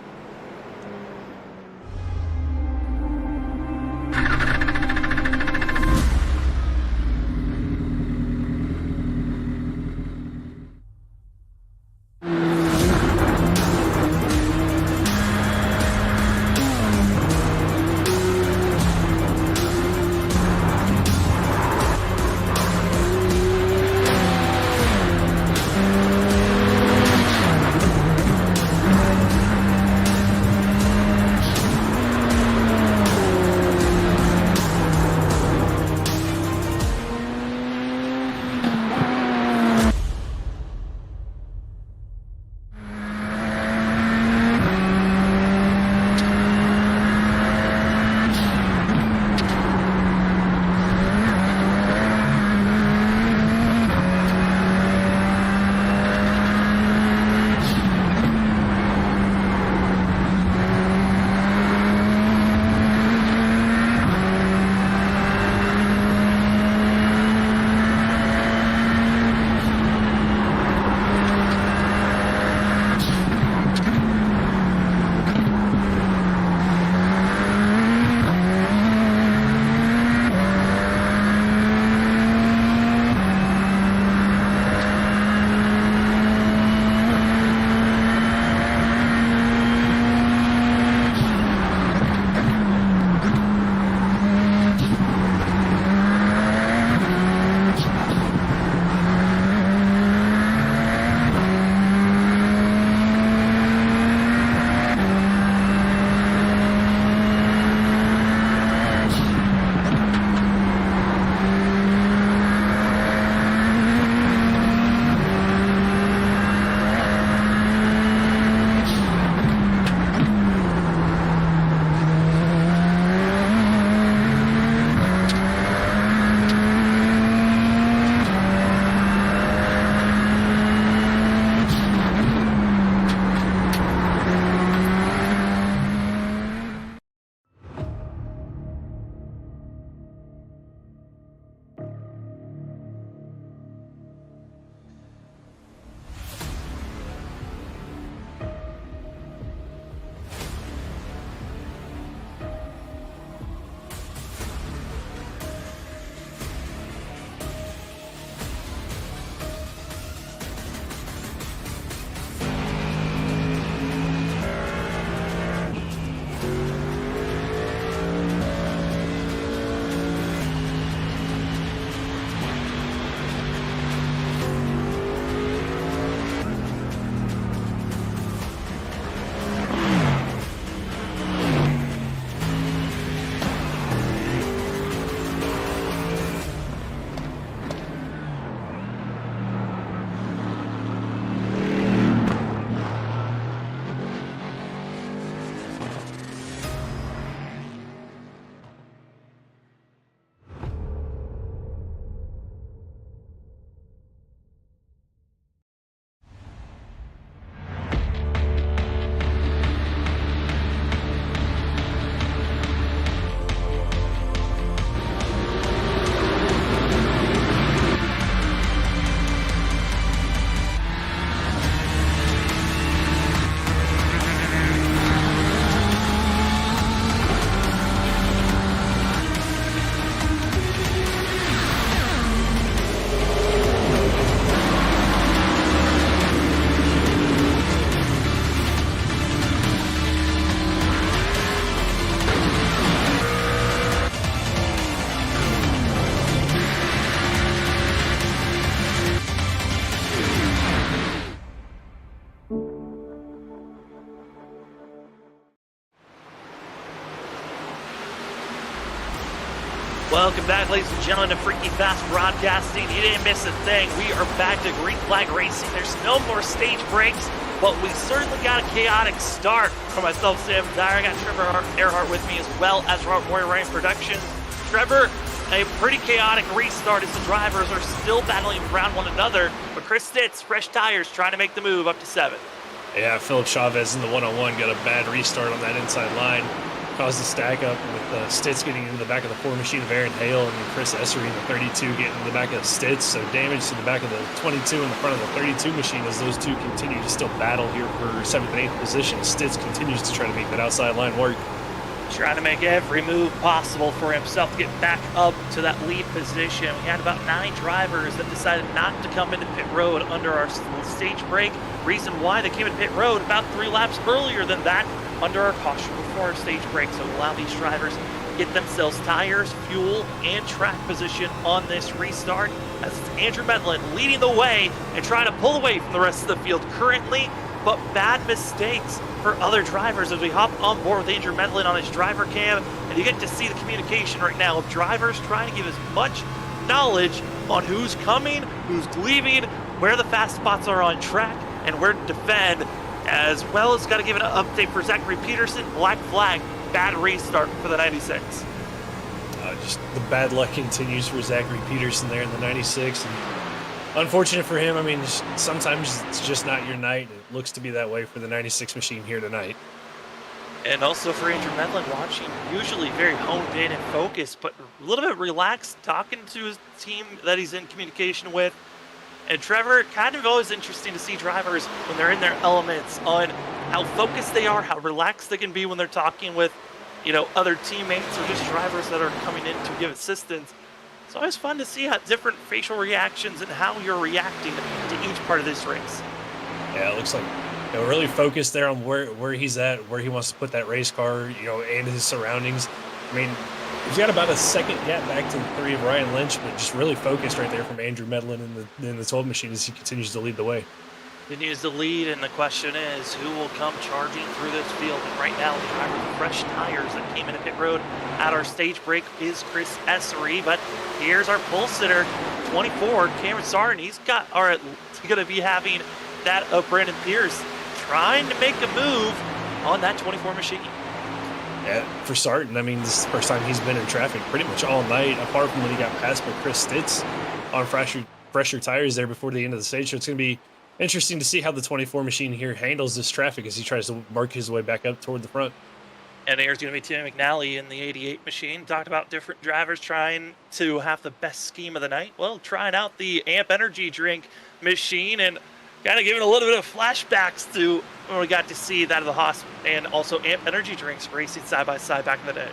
Welcome back, ladies and gentlemen, to Freaky Fast Broadcasting. You didn't miss a thing. We are back to Green Flag Racing. There's no more stage breaks, but we certainly got a chaotic start. For myself, Sam Dyer, I got Trevor Earhart with me, as well as Robert Moyer Ryan Productions. Trevor, a pretty chaotic restart as the drivers are still battling around one another, but Chris Stitz, fresh tires, trying to make the move up to 7. Yeah, Philip Chavez in the one-on-one got a bad restart on that inside line. Caused a stack up with Stitz getting into the back of the 4 machine of Aaron Hale, and then Chris Essery in the 32 getting in the back of Stitz. So damage to the back of the 22 and the front of the 32 machine as those two continue to still battle here for 7th and 8th position. Stitz continues to try to make that outside line work. Trying to make every move possible for himself to get back up to that lead position. We had about 9 drivers that decided not to come into pit road under our stage break. Reason why they came into pit road about 3 laps earlier than that under our caution before our stage break. So allow these drivers to get themselves tires, fuel, and track position on this restart. As it's Andrew Medlin leading the way and trying to pull away from the rest of the field currently, but bad mistakes for other drivers as we hop on board with Andrew Medlin on his driver cam, and you get to see the communication right now of drivers trying to give as much knowledge on who's coming, who's leaving, where the fast spots are on track, and where to defend, as well as got to give an update for Zachary Peterson. Black flag, bad restart for the 96. Just the bad luck continues for Zachary Peterson there in the 96. And unfortunate for him. I mean, sometimes it's just not your night. It looks to be that way for the 96 machine here tonight. And also for Andrew Medlin, watching, usually very honed in and focused, but a little bit relaxed, talking to his team that he's in communication with. And Trevor, kind of always interesting to see drivers when they're in their elements on how focused they are, how relaxed they can be when they're talking with, other teammates or just drivers that are coming in to give assistance. It's always fun to see how different facial reactions and how you're reacting to each part of this race. Yeah, it looks like really focused there on where he's at, where he wants to put that race car, and his surroundings. I mean, he's got about a second gap back to the 3 of Ryan Lynch, but just really focused right there from Andrew Medlin in the 12 machine as he continues to lead the way. Continues to lead, and the question is, who will come charging through this field? And right now, the driver with fresh tires that came into pit road at our stage break is Chris Essery. But here's our pole sitter, 24, Cameron Sartin. He's going to be having that of Brandon Pierce, trying to make a move on that 24 machine. Yeah, for Sartin, I mean, this is the first time he's been in traffic pretty much all night, apart from when he got passed by Chris Stitz on fresher tires there before the end of the stage. So it's going to be interesting to see how the 24 machine here handles this traffic as he tries to mark his way back up toward the front. And there's going to be Tim McNally in the 88 machine. Talked about different drivers trying to have the best scheme of the night. Well, trying out the Amp Energy drink machine and kind of giving a little bit of flashbacks to when we got to see that of the Haas and also Amp Energy drinks racing side by side back in the day.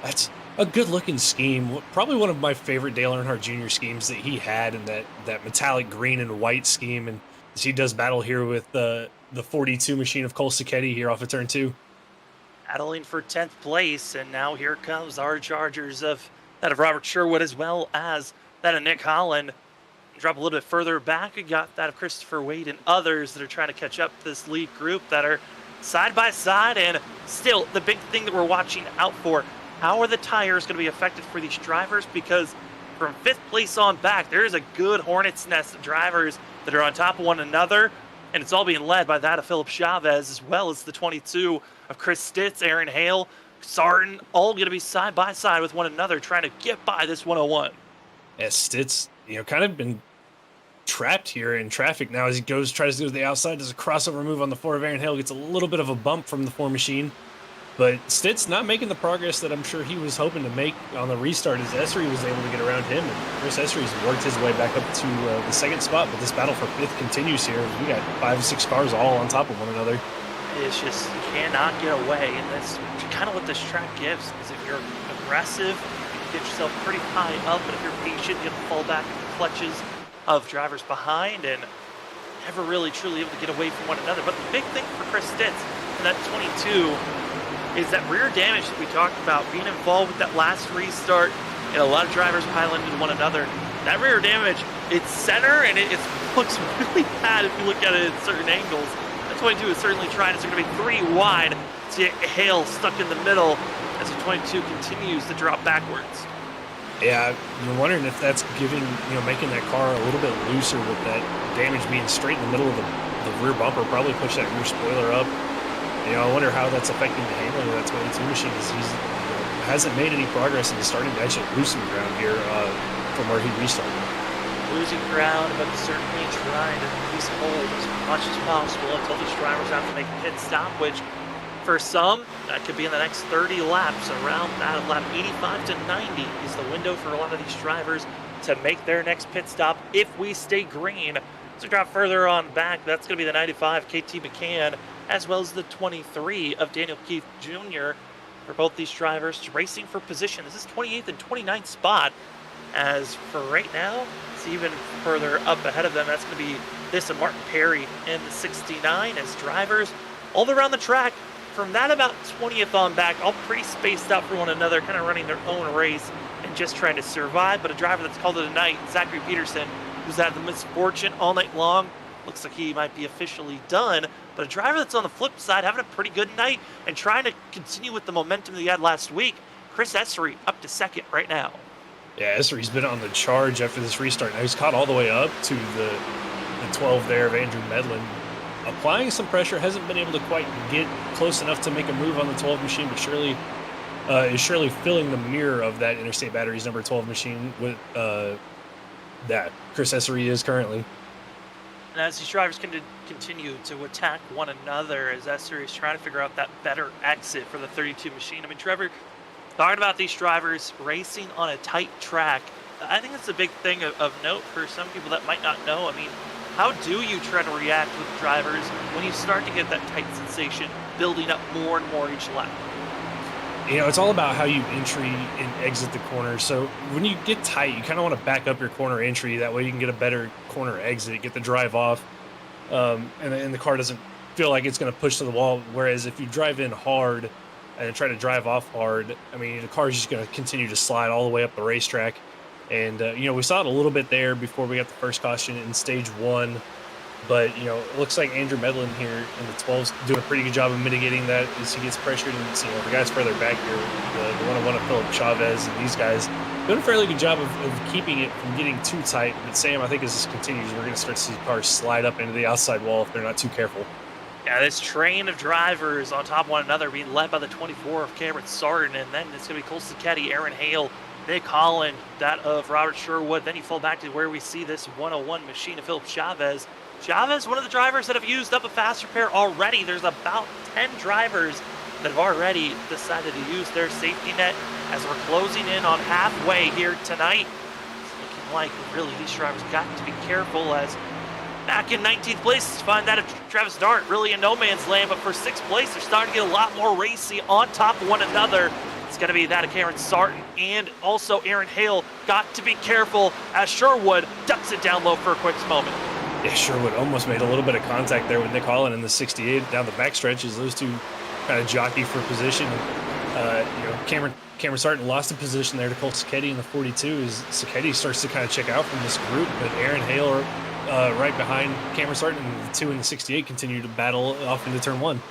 That's a good-looking scheme. Probably one of my favorite Dale Earnhardt Jr. schemes that he had, in that metallic green and white scheme. And as he does battle here with the 42 machine of Cole Sacchetti here off of turn 2. Battling for 10th place, and now here comes our Chargers of Robert Sherwood as well as that of Nick Holland. Drop a little bit further back, we got that of Christopher Wade and others that are trying to catch up to this lead group that are side by side. And still, the big thing that we're watching out for, how are the tires going to be affected for these drivers? Because from 5th place on back, there is a good hornet's nest of drivers that are on top of one another, and it's all being led by that of Philip Chavez, as well as the 22 of Chris Stitz, Aaron Hale, Sartin, all going to be side by side with one another, trying to get by this 101. Yeah, Stitz, kind of been trapped here in traffic now as he tries to go to the outside. Does a crossover move on the 4 of Aaron Hale, gets a little bit of a bump from the 4 machine, but Stitz not making the progress that I'm sure he was hoping to make on the restart as Essery was able to get around him, and Chris Essery's worked his way back up to the 2nd spot, but this battle for 5th continues here. We got 5 or 6 cars all on top of one another. It's just, you cannot get away, and that's kind of what this track gives, is if you're aggressive, you can get yourself pretty high up, but if you're patient, you'll fall back in the clutches of drivers behind and never really truly able to get away from one another. But the big thing for Chris Stitz in that 22 is that rear damage that we talked about, being involved with that last restart and a lot of drivers piling into one another. That rear damage, it's center, and it looks really bad if you look at it at certain angles. That 22 is certainly trying. It's going to be 3 wide to get Hale stuck in the middle as the 22 continues to drop backwards. Yeah, you're wondering if that's making that car a little bit looser with that damage being straight in the middle of the rear bumper, probably push that rear spoiler up. I wonder how that's affecting the handling of that 22 machine, because he's hasn't made any progress and he's starting to actually lose some ground here from where he restarted. Losing ground, but certainly trying to keep hold as much as possible until these drivers have to make a pit stop, which for some, that could be in the next 30 laps. Around that of lap 85 to 90 is the window for a lot of these drivers to make their next pit stop if we stay green. As we drop further on back, that's going to be the 95 KT McCann, as well as the 23 of Daniel Keith Jr. for both these drivers racing for position. This is 28th and 29th spot. As for right now, it's even further up ahead of them. That's going to be this and Martin Perry in the 69 as drivers all around the track. From that about 20th on back, all pretty spaced out from one another, kind of running their own race and just trying to survive. But a driver that's called it a night, Zachary Peterson, who's had the misfortune all night long, looks like he might be officially done. But a driver that's on the flip side having a pretty good night and trying to continue with the momentum that he had last week, Chris Essery up to second right now. Yeah, Essery's been on the charge after this restart. Now he's caught all the way up to the 12 there of Andrew Medlin. Applying some pressure, hasn't been able to quite get close enough to make a move on the 12 machine, but is surely filling the mirror of that Interstate Batteries number 12 machine with that Chris Essery is currently. And as these drivers can continue to attack one another, as Essery is trying to figure out that better exit for the 32 machine. I mean, Trevor, talking about these drivers racing on a tight track, I think that's a big thing of note for some people that might not know. I mean, how do you try to react with drivers when you start to get that tight sensation building up more and more each lap? It's all about how you entry and exit the corner. So when you get tight, you kind of want to back up your corner entry. That way you can get a better corner exit, get the drive off, and the car doesn't feel like it's going to push to the wall. Whereas if you drive in hard and try to drive off hard, I mean, the car is just going to continue to slide all the way up the racetrack. And, we saw it a little bit there before we got the first caution in stage one. But, it looks like Andrew Medlin here in the 12's doing a pretty good job of mitigating that as he gets pressured. And, the guys further back here, the one-on-one of Philip Chavez and these guys, doing a fairly good job of keeping it from getting too tight. But, Sam, I think as this continues, we're going to start to see cars slide up into the outside wall if they're not too careful. Yeah, this train of drivers on top of one another being led by the 24 of Cameron Sarton, and then it's going to be Cole Sacchetti, Aaron Hale, Nick Holland, that of Robert Sherwood. Then you fall back to where we see this 101 machine of Philip Chavez. Chavez, one of the drivers that have used up a fast repair already. There's about 10 drivers that have already decided to use their safety net as we're closing in on halfway here tonight. It's looking like really these drivers got to be careful, as back in 19th place, find that of Travis Dart really in no man's land, but for 6th place, they're starting to get a lot more racy on top of one another. It's going to be that of Cameron Sarton and also Aaron Hale. Got to be careful as Sherwood ducks it down low for a quick moment. Yeah, Sherwood almost made a little bit of contact there with Nick Holland in the 68 down the backstretch as those two kind of jockey for position. Cameron Sarton lost a position there to Cole Sacchetti in the 42 as Sacchetti starts to kind of check out from this group, but Aaron Hale right behind Cameron Sarton, and the 2 in the 68 continue to battle off into turn 1.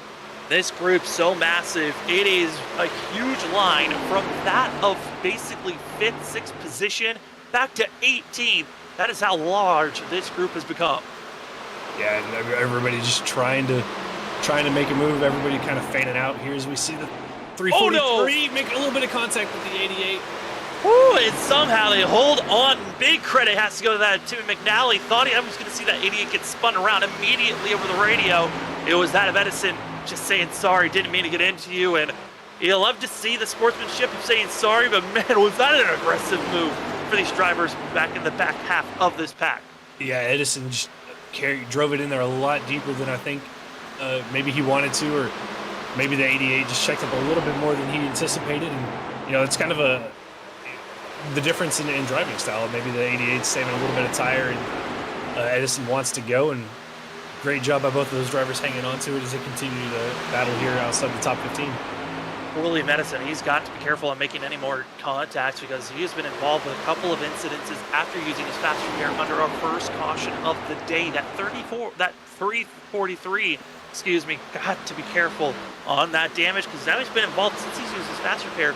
This group's so massive, it is a huge line from that of basically 5th, 6th position back to 18th. That is how large this group has become. Yeah, and everybody just trying to make a move. Everybody kind of fanning out here as we see the 343 making a little bit of contact with the 88. Woo, and somehow they hold on. Big credit has to go to that Timmy McNally. Thought he was going to see that 88 get spun around immediately over the radio. It was that of Edison just saying sorry, didn't mean to get into you. And you'll love to see the sportsmanship of saying sorry, but man, was that an aggressive move for these drivers back in the back half of this pack. Yeah, Edison just drove it in there a lot deeper than I think maybe he wanted to, or maybe the 88 just checked up a little bit more than he anticipated. And, it's kind of the difference in driving style. Maybe the 88's saving a little bit of tire, and Edison wants to go, and great job by both of those drivers hanging on to it as they continue to battle here outside the top 15. William Edison, he's got to be careful on making any more contacts because he has been involved with a couple of incidences after using his fast repair under our first caution of the day. That 343, got to be careful on that damage because now he's been involved since he's used his fast repair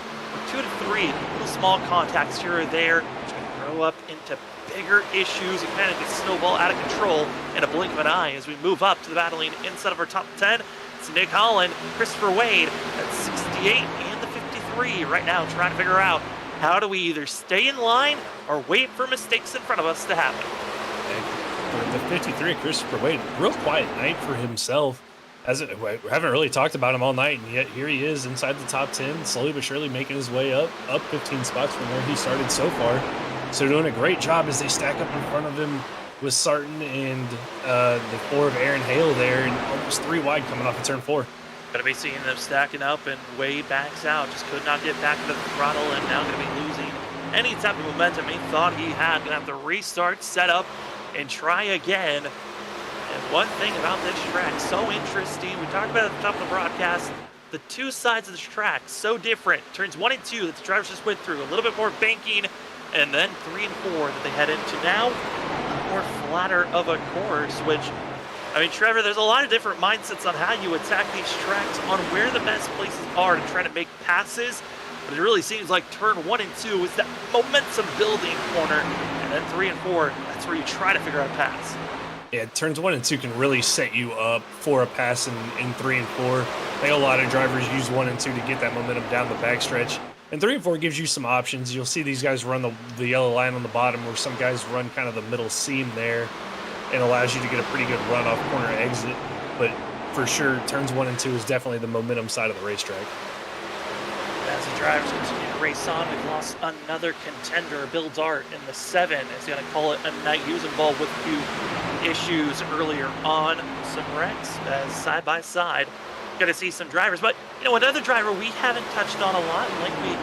2 to 3 little small contacts here or there, which can grow up into bigger issues and kind of get snowball out of control in a blink of an eye as we move up to the battling inside of our top 10. It's Nick Holland, Christopher Wade at 68 and the 53 right now, trying to figure out how do we either stay in line or wait for mistakes in front of us to happen. The 53, Christopher Wade, real quiet night for himself. We haven't really talked about him all night, and yet here he is inside the top 10, slowly but surely making his way up 15 spots from where he started so far. So doing a great job as they stack up in front of him with Sarton and the 4 of Aaron Hale there, and almost 3 wide coming off of turn 4. Gonna be seeing them stacking up, and Wade backs out, just could not get back into the throttle, and now gonna be losing any type of momentum he thought he had. Gonna have to restart, set up, and try again. And one thing about this track, so interesting, we talked about it at the top of the broadcast, the 2 sides of this track, so different. Turns 1 and 2 that the drivers just went through, a little bit more banking, and then 3 and 4 that they head into now, more flatter of a course, which, I mean, Trevor, there's a lot of different mindsets on how you attack these tracks, on where the best places are to try to make passes, but it really seems like turn 1 and 2 is that momentum building corner, and then 3 and 4, that's where you try to figure out a pass. Yeah, turns 1 and 2 can really set you up for a pass in 3 and 4. I think a lot of drivers use 1 and 2 to get that momentum down the backstretch. And 3 and 4 gives you some options. You'll see these guys run the yellow line on the bottom, where some guys run kind of the middle seam there, and allows you to get a pretty good run off corner exit. But for sure, turns 1 and 2 is definitely the momentum side of the racetrack. As the drivers continue to race on, we've lost another contender. Bill Dart in the 7 is going to call it a night. He was involved with a few issues earlier on, some wrecks as side by side. Going to see some drivers, but you know, another driver we haven't touched on a lot, like we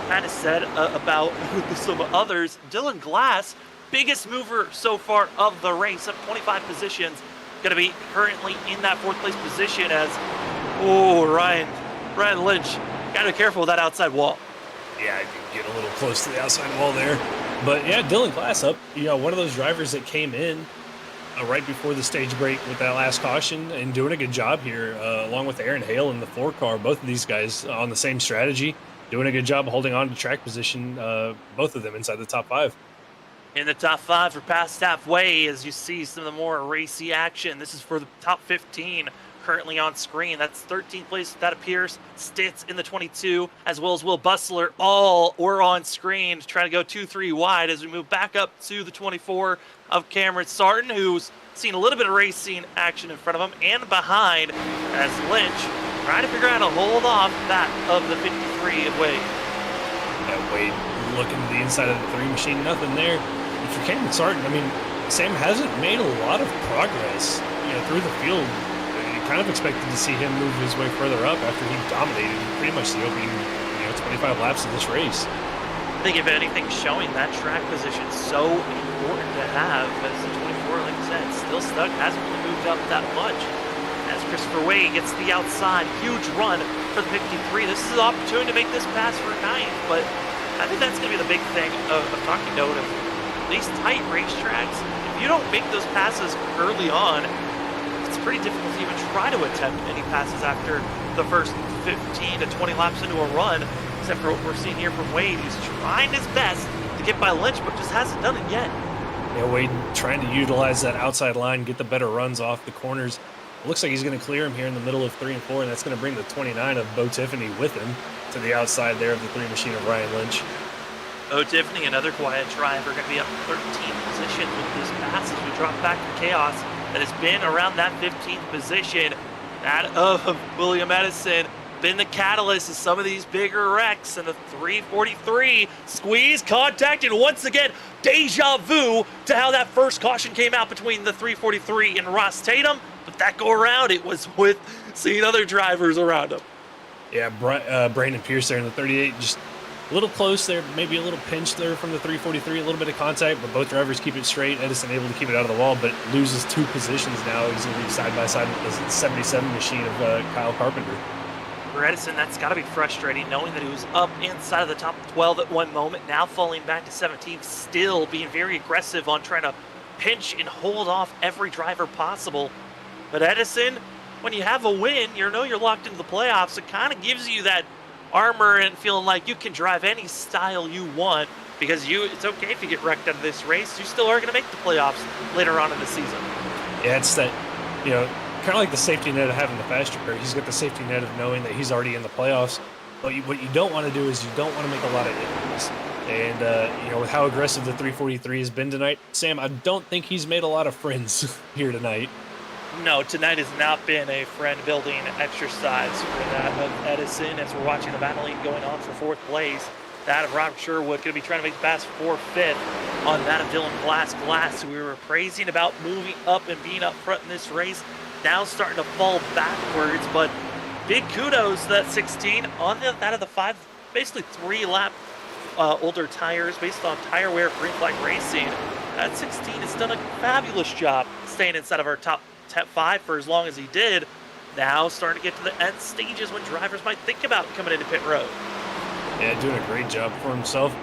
kind of said about some others, Dylan Glass, biggest mover so far of the race, up 25 positions, going to be currently in that 4th place position as, Ryan Lynch, kind of careful with that outside wall. Yeah, I can get a little close to the outside wall there. But yeah, Dylan Glass up, one of those drivers that came in right before the stage break with that last caution and doing a good job here, along with Aaron Hale in the 4 car. Both of these guys on the same strategy, doing a good job holding on to track position, both of them inside the top 5. In the top 5 for past halfway, as you see some of the more racy action. This is for the top 15 currently on screen. That's 13th place. That appears Stitz in the 22, as well as Will Bustler. All were on screen to try to go 2-3 wide as we move back up to the 24 of Cameron Sarton, who's seen a little bit of racing action in front of him and behind, as Lynch trying to figure out how to hold off that of the 53 of Wade. Yeah, Wade looking to the inside of the 3 machine, nothing there. And for Cameron Sarton, I mean, Sam hasn't made a lot of progress, through the field. Kind of expected to see him move his way further up after he dominated pretty much the opening 25 laps of this race. I think if anything, showing that track position so important to have, as the 24, like I said, still stuck, hasn't really moved up that much. As Christopher Wade gets to the outside, huge run for the 53. This is an opportunity to make this pass for a 9th, but I think that's going to be the big thing of talking note of these tight racetracks. If you don't make those passes early on, it's pretty difficult to even try to attempt any passes after the first 15 to 20 laps into a run, except for what we're seeing here from Wade, who's trying his best to get by Lynch, but just hasn't done it yet. Yeah, Wade trying to utilize that outside line, get the better runs off the corners. It looks like he's going to clear him here in the middle of 3 and 4, and that's going to bring the 29 of Bo Tiffany with him to the outside there of the 3 machine of Ryan Lynch. Bo Tiffany, another quiet driver, going to be up 13 positions with this pass as we drop back to chaos that has been around that 15th position. That of William Edison been the catalyst of some of these bigger wrecks, and the 343 squeeze contact, and once again deja vu to how that first caution came out between the 343 and Ross Tatum, but that go around it was with seeing other drivers around him. Yeah, Brandon Pierce there in the 38, just a little close there, maybe a little pinch there from the 343, a little bit of contact, but both drivers keep it straight. Edison able to keep it out of the wall, but loses 2 positions now. He's going to be side by side with the 77 machine of Kyle Carpenter. For Edison, that's got to be frustrating, knowing that he was up inside of the top 12 at one moment, now falling back to 17th, still being very aggressive on trying to pinch and hold off every driver possible. But Edison, when you have a win, you're locked into the playoffs. It kind of gives you that armor and feeling like you can drive any style you want because it's okay if you get wrecked out of this race. You still are going to make the playoffs later on in the season. Yeah, it's that, kind of like the safety net of having the fast repair. He's got the safety net of knowing that he's already in the playoffs. But what you don't want to do is you don't want to make a lot of injuries. And, with how aggressive the 343 has been tonight, Sam, I don't think he's made a lot of friends here tonight. No, tonight has not been a friend-building exercise for that of Edison as we're watching the battling going on for fourth place. That of Robert Sherwood going to be trying to make the pass for fifth on that of Dylan Glass, who we were praising about moving up and being up front in this race. Now starting to fall backwards, but big kudos to that 16 on that of the 5, basically 3-lap older tires based on tire wear for Green Flag Racing. That 16 has done a fabulous job staying inside of our top 5 for as long as he did. Now starting to get to the end stages when drivers might think about coming into pit road. Yeah, doing a great job for himself.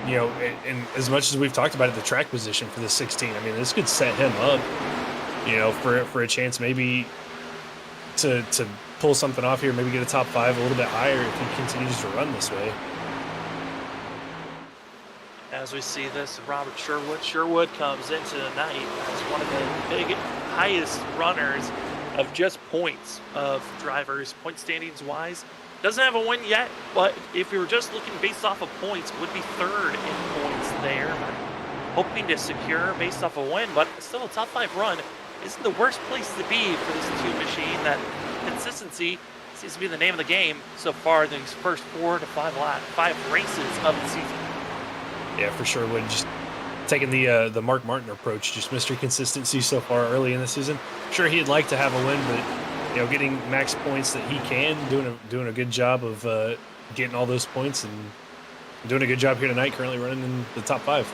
And as much as we've talked about it, the track position for the 16, I mean, this could set him up, for a chance maybe to pull something off here, maybe get a top 5 a little bit higher if he continues to run this way. As we see this, Robert Sherwood comes into the night as one of the big, highest runners of just points of drivers, point standings wise. Doesn't have a win yet, but if we were just looking based off of points, would be third in points there. Hoping to secure based off a win, but still a top 5 run isn't the worst place to be for this 2 machine. That consistency seems to be the name of the game so far in these first 4 to 5 races of the season. Yeah, for sure. Would just taking the Mark Martin approach, just Mr. Consistency so far early in the season. Sure, he'd like to have a win, but getting max points that he can, doing a good job of getting all those points and doing a good job here tonight. Currently running in the top 5.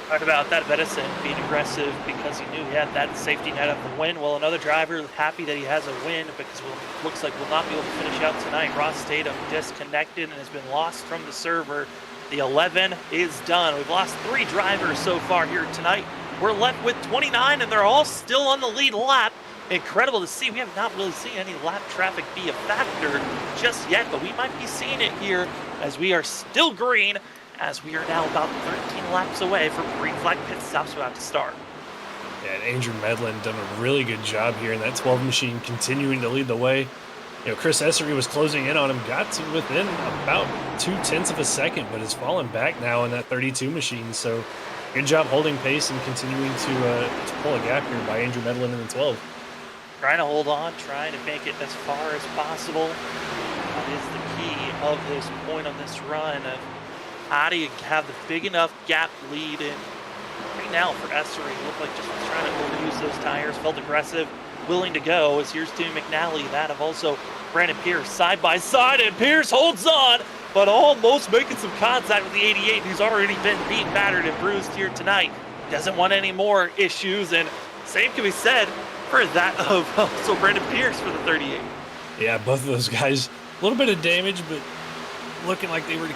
Talked about that of Edison being aggressive because he knew he had that safety net of the win. Well, another driver happy that he has a win because looks like we'll not be able to finish out tonight. Ross Tatum disconnected and has been lost from the server. The 11 is done. We've lost 3 drivers so far here tonight. We're left with 29, and they're all still on the lead lap. Incredible to see. We have not really seen any lap traffic be a factor just yet, but we might be seeing it here as we are still green, as we are now about 13 laps away from green flag pit stops about to start. Yeah, and Andrew Medlin done a really good job here in that 12 machine, continuing to lead the way. Chris Essery was closing in on him, got to within about 0.2 of a second, but has fallen back now in that 32 machine. So good job holding pace and continuing to pull a gap here by Andrew Medlin in the 12. Trying to hold on, trying to make it as far as possible. That is the key of this point on this run of how do you have the big enough gap lead in. Right now for Essery, looked like just trying to overuse those tires, felt aggressive, willing to go, as here's Tim McNally, that of also Brandon Pierce side by side, and Pierce holds on, but almost making some contact with the 88, who's already been beat, battered, and bruised here tonight. Doesn't want any more issues, and same can be said for that of also Brandon Pierce for the 38. Yeah, both of those guys, a little bit of damage, but looking like they were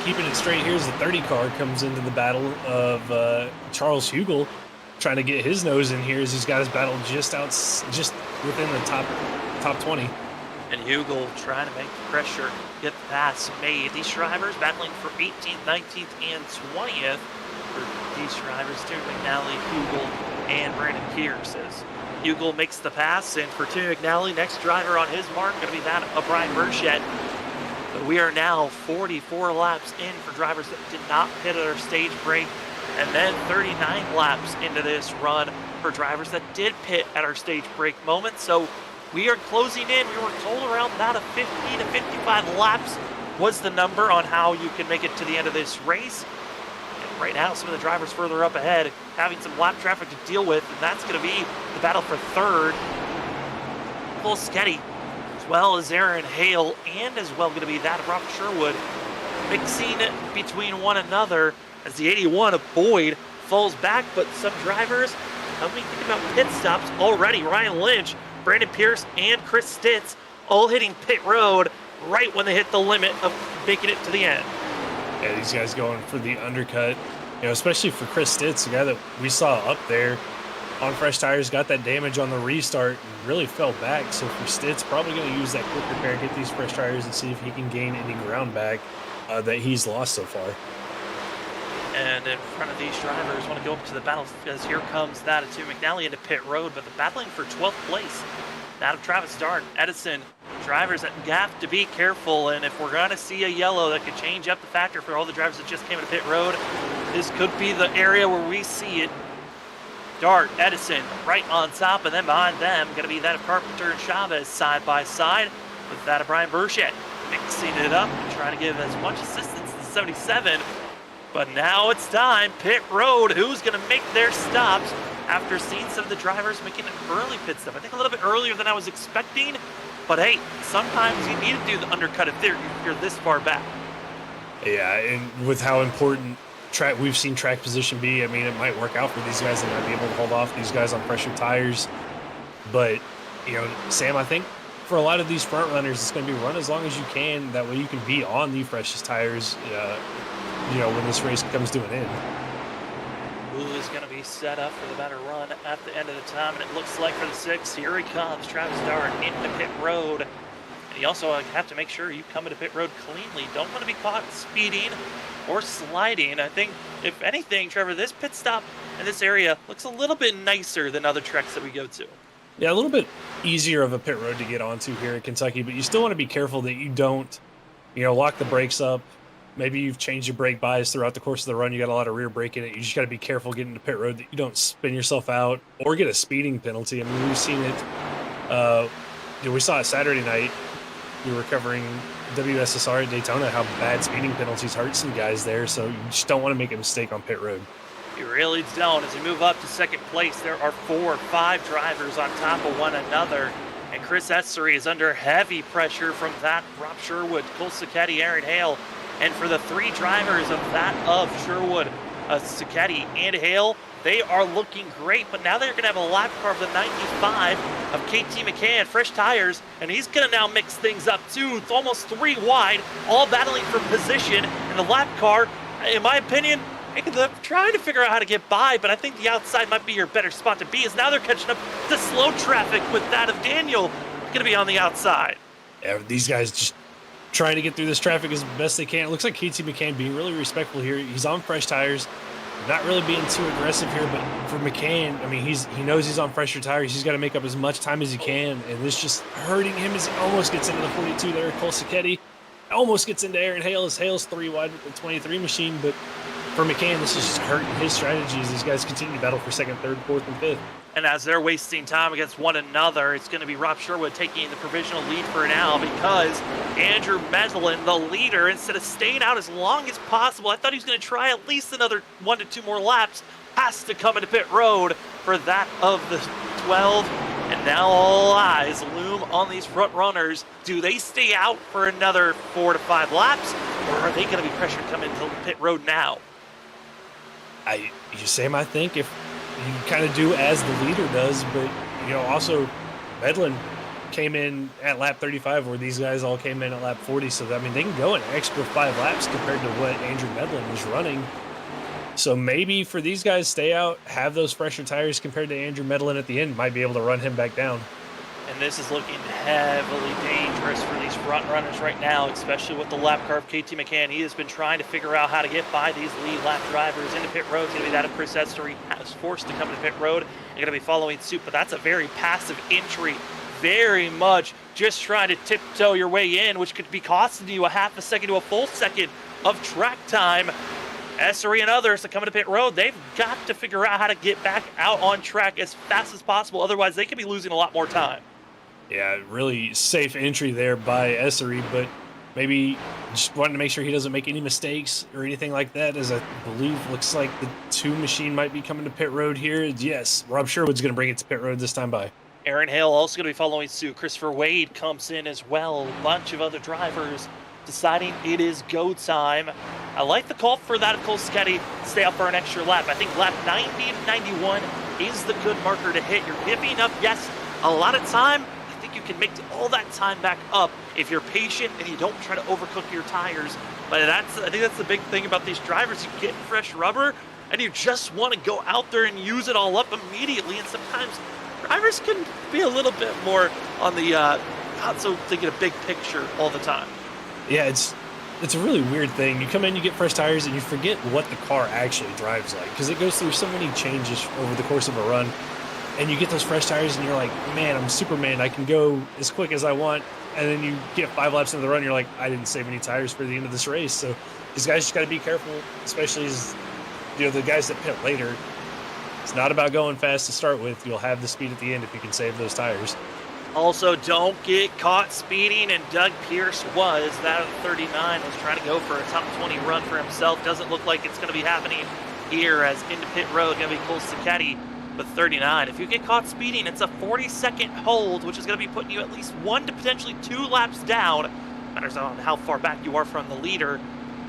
keeping it straight. Here's the 30 car comes into the battle of Charles Hugel, trying to get his nose in here as he's got his battle just within the top 20. And Hugel trying to make the pressure, get the pass made. These drivers battling for 18th, 19th, and 20th for these drivers, Tim McNally, Hugel, and Brandon Pierce. As Hugel makes the pass, and for Tim McNally, next driver on his mark going to be that of Brian Burchett. But we are now 44 laps in for drivers that did not hit our stage break, and then 39 laps into this run for drivers that did pit at our stage break moment. So we are closing in. We were told around that of 50 to 55 laps was the number on how you can make it to the end of this race. And right now, some of the drivers further up ahead having some lap traffic to deal with, and that's going to be the battle for third. Cole Sketty, as well as Aaron Hale, and as well going to be that of Robert Sherwood, mixing between one another as the 81 of Boyd falls back. But some drivers, help me think about pit stops already. Ryan Lynch, Brandon Pierce, and Chris Stitz all hitting pit road right when they hit the limit of making it to the end. Yeah, these guys going for the undercut, especially for Chris Stitz, the guy that we saw up there, on fresh tires, got that damage on the restart, and really fell back. So for Stitt's probably going to use that quick repair, get these fresh tires, and see if he can gain any ground back that he's lost so far. And in front of these drivers want to go up to the battle, as here comes that of Tim McNally into pit road, but the battling for 12th place. That of Travis Dart, Edison, drivers that have to be careful, and if we're going to see a yellow that could change up the factor for all the drivers that just came into pit road, this could be the area where we see it. Dart, Edison, right on top, and then behind them, going to be that of Carpenter and Chavez side by side, with that of Brian Burchett, mixing it up and trying to give as much assistance to 77. But now it's time, pit road. Who's going to make their stops after seeing some of the drivers making an early pit stop? I think a little bit earlier than I was expecting. But hey, sometimes you need to do the undercut if you're this far back. Yeah, and with how important we've seen track position be, I mean, it might work out for these guys. They might be able to hold off these guys on pressure tires. But, you know, Sam, I think for a lot of these front runners, it's going to be run as long as you can. That way you can be on the freshest tires, you know, when this race comes to an end. Who is going to be set up for the better run at the end of the time, and it looks like for the 6, here he comes, Travis Dart into pit road. And you also have to make sure you come into pit road cleanly. Don't want to be caught speeding or sliding. I think, if anything, Trevor, this pit stop in this area looks a little bit nicer than other treks that we go to. Yeah, a little bit easier of a pit road to get onto here in Kentucky, but you still want to be careful that you don't, you know, lock the brakes up. Maybe you've changed your brake bias throughout the course of the run. You got a lot of rear brake in it. You just got to be careful getting to pit road that you don't spin yourself out or get a speeding penalty. I mean, we've seen it. We saw it Saturday night. We were covering WSSR at Daytona, how bad speeding penalties hurt some guys there. So you just don't want to make a mistake on pit road. You really don't. As we move up to second place, there are 4 or 5 drivers on top of one another. And Chris Essery is under heavy pressure from that Rob Sherwood, Cole Sacchetti, Aaron Hale. And for the 3 drivers of that of Sherwood, Sacchetti, and Hale, they are looking great. But now they're going to have a lap car of the 95 of KT McCann, fresh tires. And he's going to now mix things up too. It's almost 3 wide, all battling for position. And the lap car, in my opinion, they're trying to figure out how to get by, but I think the outside might be your better spot to be, as now they're catching up to slow traffic with that of Daniel going to be on the outside. Yeah, these guys just trying to get through this traffic as best they can. It looks like KT McCann being really respectful here. He's on fresh tires, not really being too aggressive here, but for McCann, I mean, he knows he's on fresher tires. He's got to make up as much time as he can, and this just hurting him as he almost gets into the 42 there. Cole Sacchetti almost gets into Aaron Hale as Hale's 3 wide with the 23 machine, but for McCann, this is just hurting his strategy as these guys continue to battle for 2nd, 3rd, 4th, and 5th. And as they're wasting time against one another, it's going to be Rob Sherwood taking the provisional lead for now, because Andrew Medlin, the leader, instead of staying out as long as possible, I thought he was going to try at least another 1 to 2 more laps, has to come into pit road for that of the 12. And now all eyes loom on these front runners. Do they stay out for another 4 to 5 laps, or are they going to be pressured coming into pit road now? Sam, I think if you kind of do as the leader does, but, you know, also Medlin came in at lap 35 where these guys all came in at lap 40. So, I mean, they can go an extra 5 laps compared to what Andrew Medlin was running. So maybe for these guys, stay out, have those fresher tires compared to Andrew Medlin at the end, might be able to run him back down. And this is looking heavily dangerous for these front runners right now, especially with the lap car of KT McCann. He has been trying to figure out how to get by these lead lap drivers into pit road. It's going to be that of Chris Essery, was forced to come into pit road. They're going to be following suit, but that's a very passive entry. Very much just trying to tiptoe your way in, which could be costing you a half a second to a full second of track time. Essery and others that come into pit road, they've got to figure out how to get back out on track as fast as possible. Otherwise, they could be losing a lot more time. Yeah, really safe entry there by Essery, but maybe just wanting to make sure he doesn't make any mistakes or anything like that, as I believe looks like the 2 machine might be coming to pit road here. Yes, Rob Sherwood's going to bring it to pit road this time by. Aaron Hale also going to be following suit. Christopher Wade comes in as well. A bunch of other drivers deciding it is go time. I like the call for that of Cole Sacchetti to stay out for an extra lap. I think lap 90 to 91 is the good marker to hit. You're giving up, yes, a lot of time. I think you can make all that time back up if you're patient and you don't try to overcook your tires. But I think that's the big thing about these drivers. You get fresh rubber, and you just want to go out there and use it all up immediately. And sometimes drivers can be a little bit more on the not so thinking a big picture all the time. Yeah, it's a really weird thing. You come in, you get fresh tires, and you forget what the car actually drives like, because it goes through so many changes over the course of a run. And you get those fresh tires, and you're like, man, I'm Superman. I can go as quick as I want. And then you get 5 laps into the run, you're like, I didn't save any tires for the end of this race. So these guys just got to be careful, especially as the guys that pit later. It's not about going fast to start with. You'll have the speed at the end if you can save those tires. Also, don't get caught speeding, and Doug Pierce was. That of 39 was trying to go for a top 20 run for himself. Doesn't look like it's going to be happening here, as into pit road going to be Cole Sacchetti with 39. If you get caught speeding, it's a 40-second hold, which is going to be putting you at least 1 to potentially 2 laps down. Matters on how far back you are from the leader.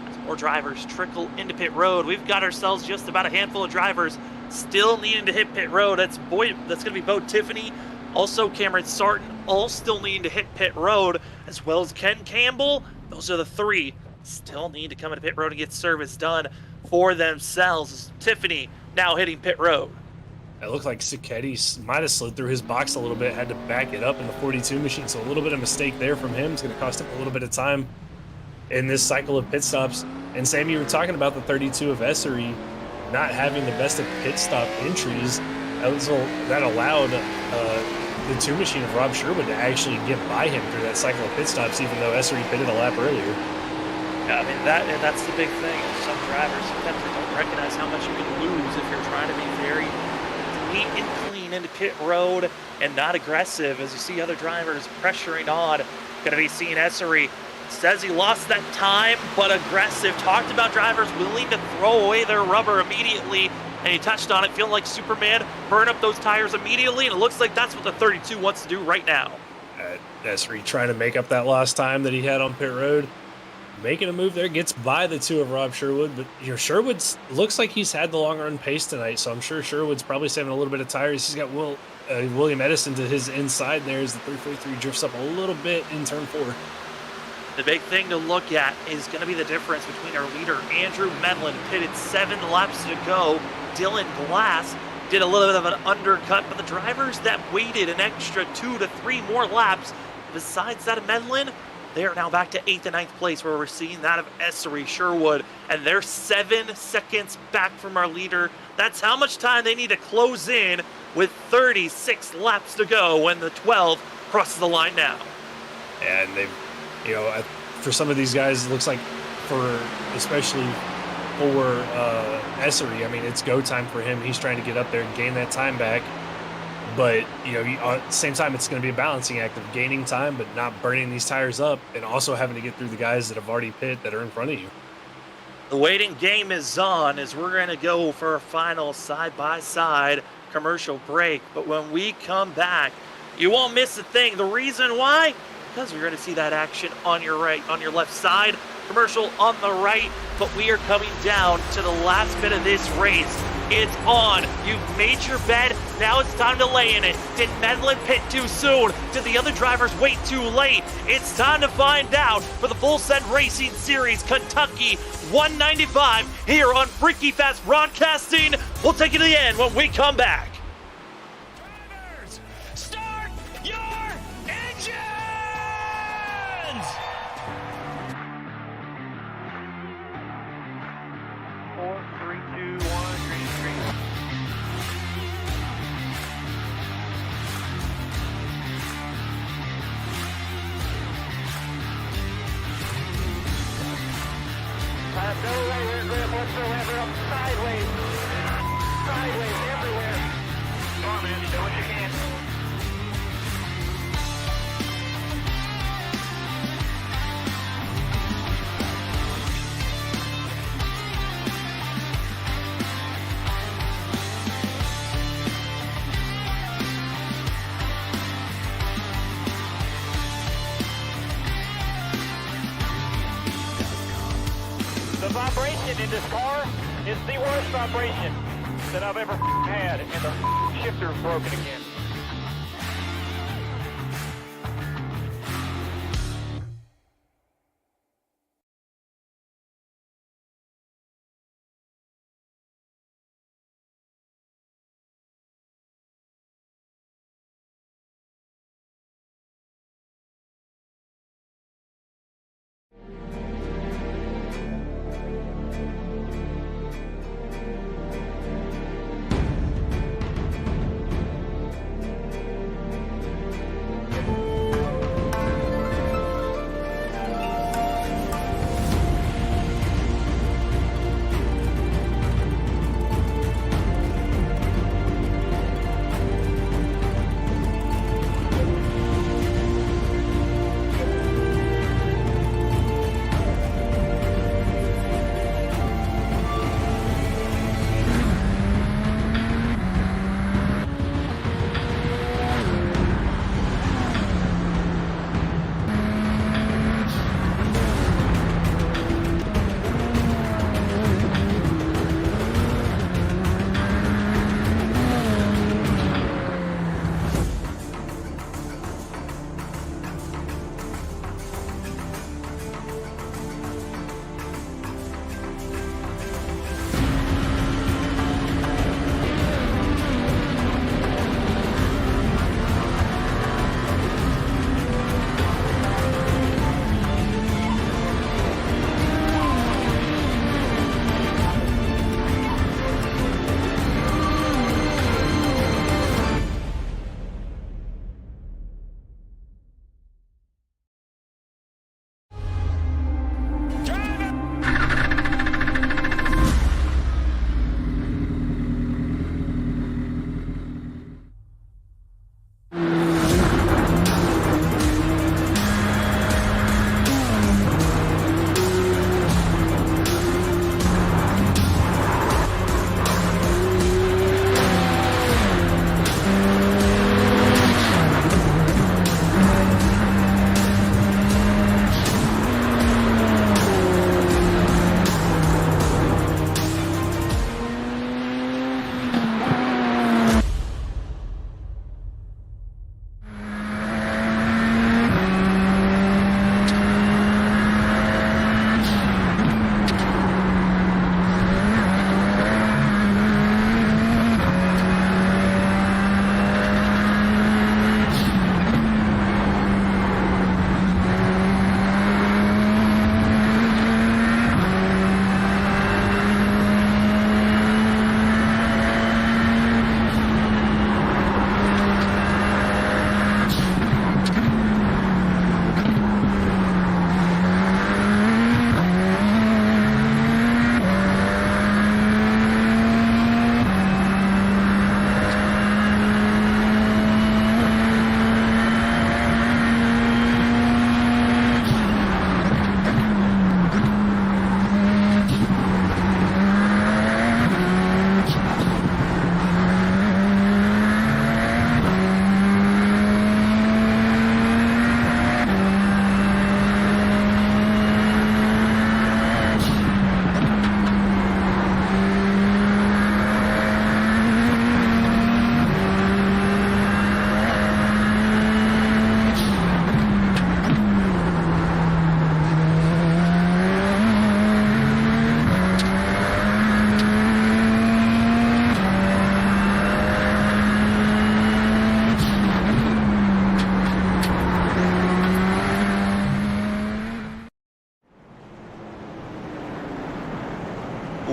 As more drivers trickle into pit road, we've got ourselves just about a handful of drivers still needing to hit pit road. That's going to be Bo Tiffany, also Cameron Sarton, all still needing to hit pit road, as well as Ken Campbell. Those are the 3 still need to come into pit road and get service done for themselves. Tiffany now hitting pit road. It looked like Sacchetti might have slid through his box a little bit, had to back it up in the 42 machine, so a little bit of mistake there from him. It's going to cost him a little bit of time in this cycle of pit stops. And Sam, you were talking about the 32 of Essery not having the best of pit stop entries. That allowed the 2 machine of Rob Sherwood to actually get by him through that cycle of pit stops, even though Essery pitted a lap earlier. Yeah, I mean, that's the big thing. Some drivers sometimes don't recognize how much you can lose if you're trying to be very neat and clean into pit road and not aggressive, as you see other drivers pressuring on. Going to be seeing Essery. Says he lost that time, but aggressive. Talked about drivers willing to throw away their rubber immediately, and he touched on it, feeling like Superman, burn up those tires immediately, and it looks like that's what the 32 wants to do right now. Essery trying to make up that lost time that he had on pit road. Making a move there, gets by the 2 of Rob Sherwood, but Sherwood looks like he's had the long run pace tonight, so I'm sure Sherwood's probably saving a little bit of tires. He's got William Edison to his inside there as the 343 drifts up a little bit in turn 4. The big thing to look at is going to be the difference between our leader, Andrew Medlin, pitted 7 laps to go. Dylan Glass did a little bit of an undercut, but the drivers that waited an extra 2 to 3 more laps, besides that of Medlin, they are now back to 8th and 9th place, where we're seeing that of Essery, Sherwood, and they're 7 seconds back from our leader. That's how much time they need to close in with 36 laps to go when the 12 crosses the line now. And they've, for some of these guys, it looks like especially for Essery, I mean, it's go time for him. He's trying to get up there and gain that time back. But, at the same time, it's going to be a balancing act of gaining time, but not burning these tires up, and also having to get through the guys that have already pit that are in front of you. The waiting game is on, as we're going to go for a final side-by-side commercial break. But when we come back, you won't miss a thing. The reason why? Because you're going to see that action on your right, on your left side, commercial on the right. But we are coming down to the last bit of this race. It's on. You've made your bed. Now it's time to lay in it. Did Medlin pit too soon? Did the other drivers wait too late? It's time to find out for the Full Send Racing Series Kentucky 195 here on Freaky Fast Broadcasting. We'll take it to the end when we come back. Drivers, start your engines! 4, 3, 2, 1, green screen. No rear grip whatsoever, up sideways. Sideways everywhere. Come on, man, do what you can. The vibration in this car is the worst vibration that I've ever had, and the shifter's broken again.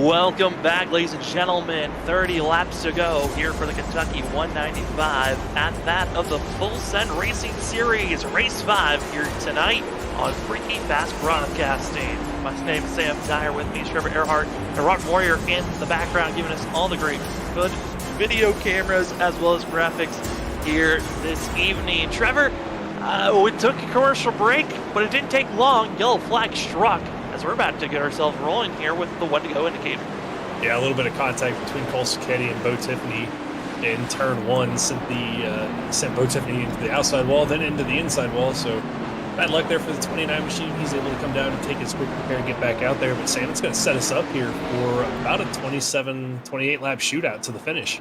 Welcome back, ladies and gentlemen. 30 laps to go here for the Kentucky 195 at that of the Full Send Racing Series, Race 5 here tonight on Freaky Fast Broadcasting. My name is Sam Dyer, with me is Trevor Earhart and Rock Warrior in the background, giving us all the great good video cameras as well as graphics here this evening. Trevor, we took a commercial break, but it didn't take long. Yellow flag struck as we're about to get ourselves rolling here with the one to go indicator. Yeah, a little bit of contact between Cole Sacchetti and Bo Tiffany in turn one sent Bo Tiffany into the outside wall, then into the inside wall. So bad luck there for the 29 machine. He's able to come down and take his quick repair and get back out there. But Sam, it's going to set us up here for about a 27, 28 lap shootout to the finish.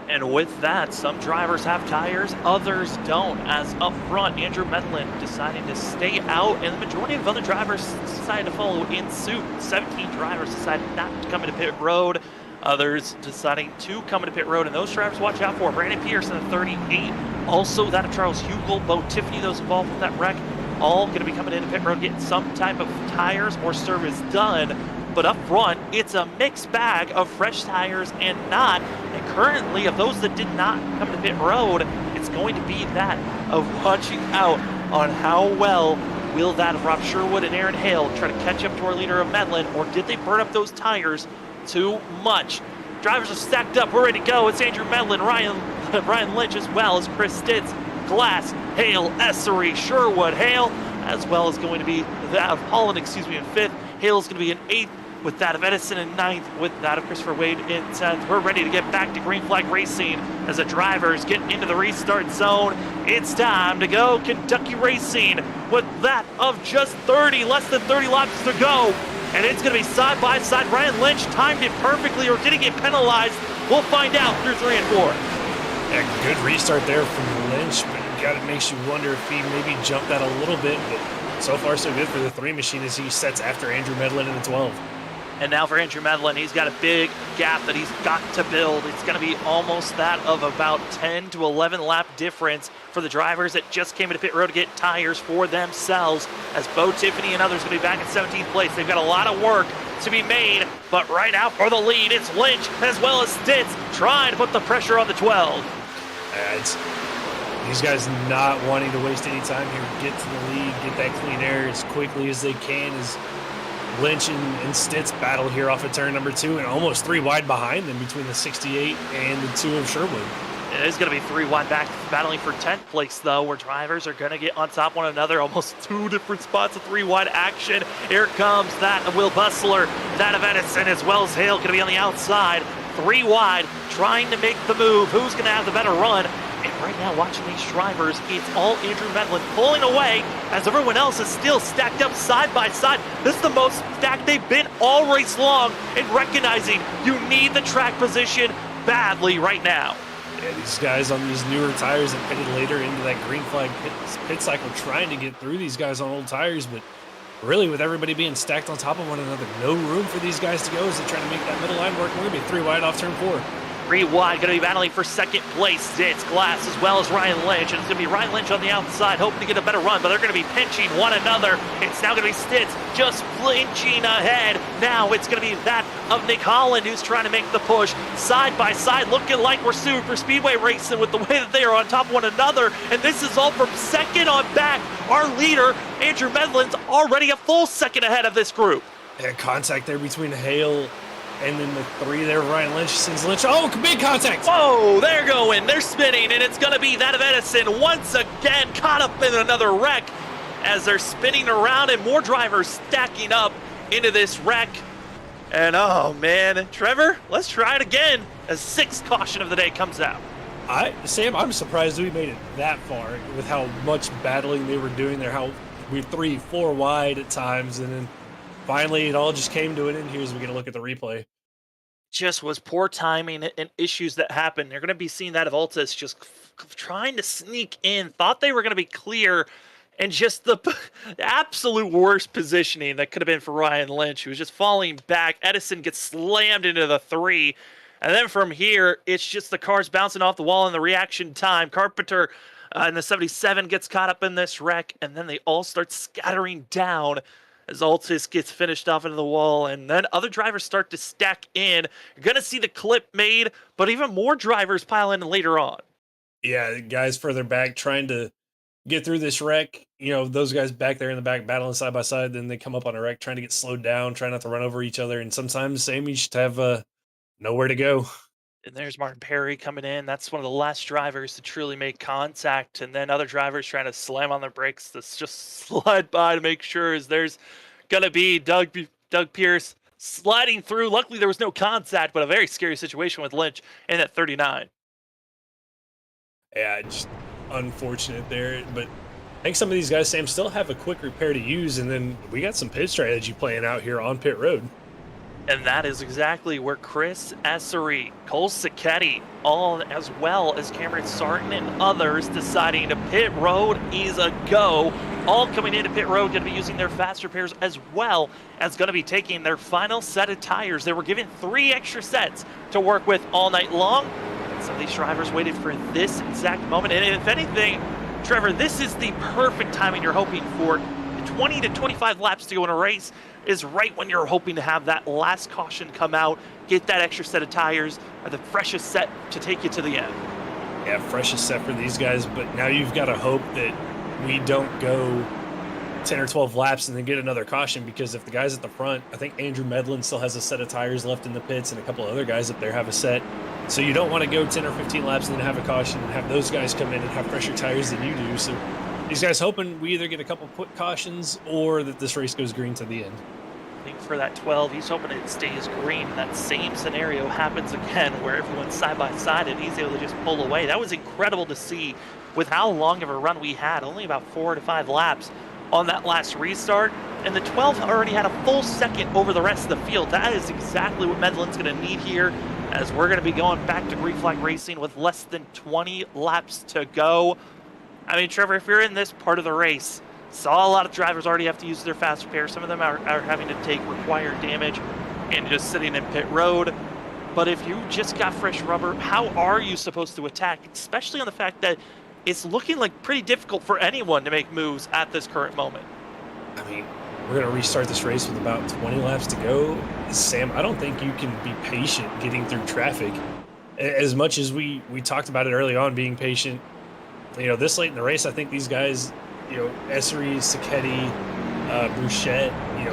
And with that, some drivers have tires, others don't, as up front, Andrew Medlin deciding to stay out, and the majority of other drivers decided to follow in suit. 17 drivers decided not to come into pit road, others deciding to come into pit road, and those drivers watch out for Brandon Pearson at 38, also that of Charles Hugel, Bo Tiffany, those involved with that wreck, all going to be coming into pit road, getting some type of tires or service done. But up front, it's a mixed bag of fresh tires and not. And currently, of those that did not come to pit road, it's going to be that of watching out on how well will that of Rob Sherwood and Aaron Hale try to catch up to our leader of Medlin, or did they burn up those tires too much? Drivers are stacked up. We're ready to go. It's Andrew Medlin, Ryan Lynch, as well as Chris Stitz, Glass, Hale, Essery, Sherwood, Hale, as well as going to be that of Holland, in 5th. Hale's going to be in 8th, with that of Edison in 9th, with that of Christopher Wade in 10th. We're ready to get back to green flag racing as the drivers get into the restart zone. It's time to go Kentucky Racing with that of just less than 30 laps to go. And it's going to be side by side. Ryan Lynch timed it perfectly, or did he get penalized? We'll find out through 3 and 4. Yeah, good restart there from Lynch, but it makes you wonder if he maybe jumped that a little bit. But so far so good for the 3 machine as he sets after Andrew Medlin in the 12. And now for Andrew Medlin, he's got a big gap that he's got to build. It's going to be almost that of about 10 to 11 lap difference for the drivers that just came into pit road to get tires for themselves, as Bo Tiffany and others going to be back in 17th place. They've got a lot of work to be made, but right now for the lead, it's Lynch as well as Stitz trying to put the pressure on the 12. These guys not wanting to waste any time here, get to the lead, get that clean air as quickly as they can, as Lynch and Stitz battle here off of turn number 2, and almost 3 wide behind them between the 68 and the 2 of Sherwood. It is going to be 3 wide back, battling for 10th place, though, where drivers are going to get on top of one another. Almost 2 different spots of 3 wide action. Here comes that of Will Bustler, that of Edison, as well as Hale going to be on the outside. 3 wide, trying to make the move. Who's going to have the better run? And right now, watching these drivers, it's all Andrew Medlin pulling away as everyone else is still stacked up side by side. This is the most stacked they've been all race long, and recognizing you need the track position badly right now. Yeah, these guys on these newer tires that pitted later into that green flag pit cycle, trying to get through these guys on old tires, but really with everybody being stacked on top of one another, no room for these guys to go as they try to make that middle line work. We're going to be 3 wide off turn 4. 3 wide, going to be battling for 2nd place. It's Glass as well as Ryan Lynch, and it's going to be Ryan Lynch on the outside, hoping to get a better run, but they're going to be pinching one another. It's now going to be Stitz just flinching ahead. Now it's going to be that of Nick Holland, who's trying to make the push side by side, looking like we're super Speedway racing with the way that they are on top of one another, and this is all from 2nd on back. Our leader, Andrew Medlin's already a full 2nd ahead of this group. Yeah, contact there between Hale and then the 3 there, Ryan Lynch sends Lynch. Oh, big contact! Whoa, they're going, they're spinning, and it's going to be that of Edison once again, caught up in another wreck as they're spinning around and more drivers stacking up into this wreck. And oh man, Trevor, let's try it again as 6th caution of the day comes out. Sam, I'm surprised we made it that far with how much battling they were doing there, how we 3, 4 wide at times, and then finally it all just came to an end here as we get a look at the replay. Just was poor timing and issues that happened. They're going to be seeing that of Altus just trying to sneak in, thought they were going to be clear, and just the absolute worst positioning that could have been for Ryan Lynch, who was just falling back. Edison gets slammed into the 3, and then from here, it's just the cars bouncing off the wall in the reaction time. Carpenter in the 77 gets caught up in this wreck, and then they all start scattering down as Altis gets finished off into the wall, and then other drivers start to stack in. You're going to see the clip made, but even more drivers pile in later on. Yeah, guys further back trying to get through this wreck. Those guys back there in the back battling side by side, then they come up on a wreck trying to get slowed down, trying not to run over each other, and sometimes you just have nowhere to go. And there's Martin Perry coming in. That's one of the last drivers to truly make contact. And then other drivers trying to slam on their brakes to just slide by to make sure as there's going to be Doug Pierce sliding through. Luckily, there was no contact, but a very scary situation with Lynch in at 39. Yeah, just unfortunate there. But I think some of these guys, Sam, still have a quick repair to use. And then we got some pit strategy playing out here on pit road. And that is exactly where Chris Essery, Cole Sacchetti, all as well as Cameron Sarton and others deciding to pit road is a go. All coming into pit road, going to be using their fast repairs as well as going to be taking their final set of tires. They were given 3 extra sets to work with all night long. Some of these drivers waited for this exact moment. And if anything, Trevor, this is the perfect timing you're hoping for. 20 to 25 laps to go in a race is right when you're hoping to have that last caution come out, get that extra set of tires, or the freshest set to take you to the end. Yeah, freshest set for these guys, but now you've got to hope that we don't go 10 or 12 laps and then get another caution, because if the guys at the front, I think Andrew Medlin still has a set of tires left in the pits and a couple of other guys up there have a set. So you don't want to go 10 or 15 laps and then have a caution and have those guys come in and have fresher tires than you do. So these guys hoping we either get a couple quick cautions or that this race goes green to the end. I think for that 12, he's hoping it stays green. That same scenario happens again where everyone's side by side and he's able to just pull away. That was incredible to see with how long of a run we had, only about 4 to 5 laps on that last restart. And the 12 already had a full second over the rest of the field. That is exactly what Medlin's going to need here, as we're going to be going back to green flag racing with less than 20 laps to go. I mean, Trevor, if you're in this part of the race, saw a lot of drivers already have to use their fast repair. Some of them are having to take required damage and just sitting in pit road. But if you just got fresh rubber, how are you supposed to attack? Especially on the fact that it's looking like pretty difficult for anyone to make moves at this current moment. I mean, we're going to restart this race with about 20 laps to go. Sam, I don't think you can be patient getting through traffic. As much as we talked about it early on, being patient, this late in the race, I think these guys, Essery, Sacchetti, Bruchette,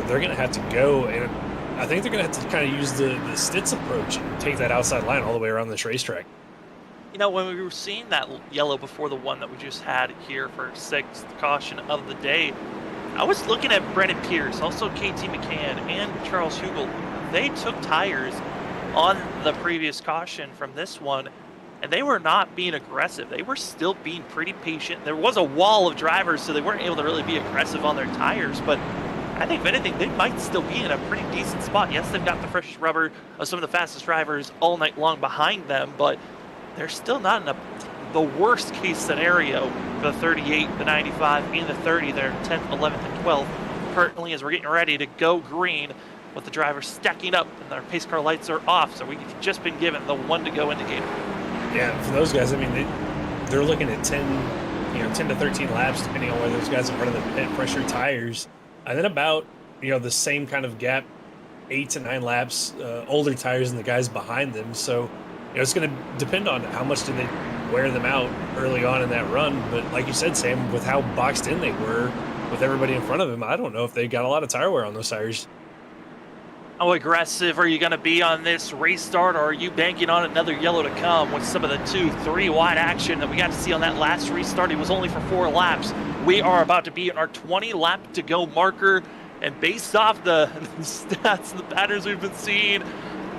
they're going to have to go. And I think they're going to have to kind of use the Stitz approach and take that outside line all the way around this racetrack. When we were seeing that yellow before the one that we just had here for 6th caution of the day, I was looking at Brennan Pierce, also KT McCann, and Charles Hugel. They took tires on the previous caution from this one, and they were not being aggressive. They were still being pretty patient. There was a wall of drivers, so they weren't able to really be aggressive on their tires, but I think if anything, they might still be in a pretty decent spot. Yes, they've got the freshest rubber of some of the fastest drivers all night long behind them, but they're still not in the worst case scenario. The 38, the 95, and the 30, they're 10th, 11th, and 12th currently as we're getting ready to go green with the drivers stacking up and their pace car lights are off. So we've just been given the 1 to go indicator. Yeah, for those guys, I mean, they're looking at 10 to 13 laps, depending on whether those guys are part of the pit, fresher tires. And then about, the same kind of gap, 8 to 9 laps, older tires than the guys behind them. So, it's going to depend on how much do they wear them out early on in that run. But like you said, Sam, with how boxed in they were with everybody in front of them, I don't know if they got a lot of tire wear on those tires. How aggressive are you going to be on this restart, or are you banking on another yellow to come with some of the 2-3 wide action that we got to see on that last restart? It was only for 4 laps. We are about to be in our 20 lap to go marker, and based off the stats and the patterns we've been seeing,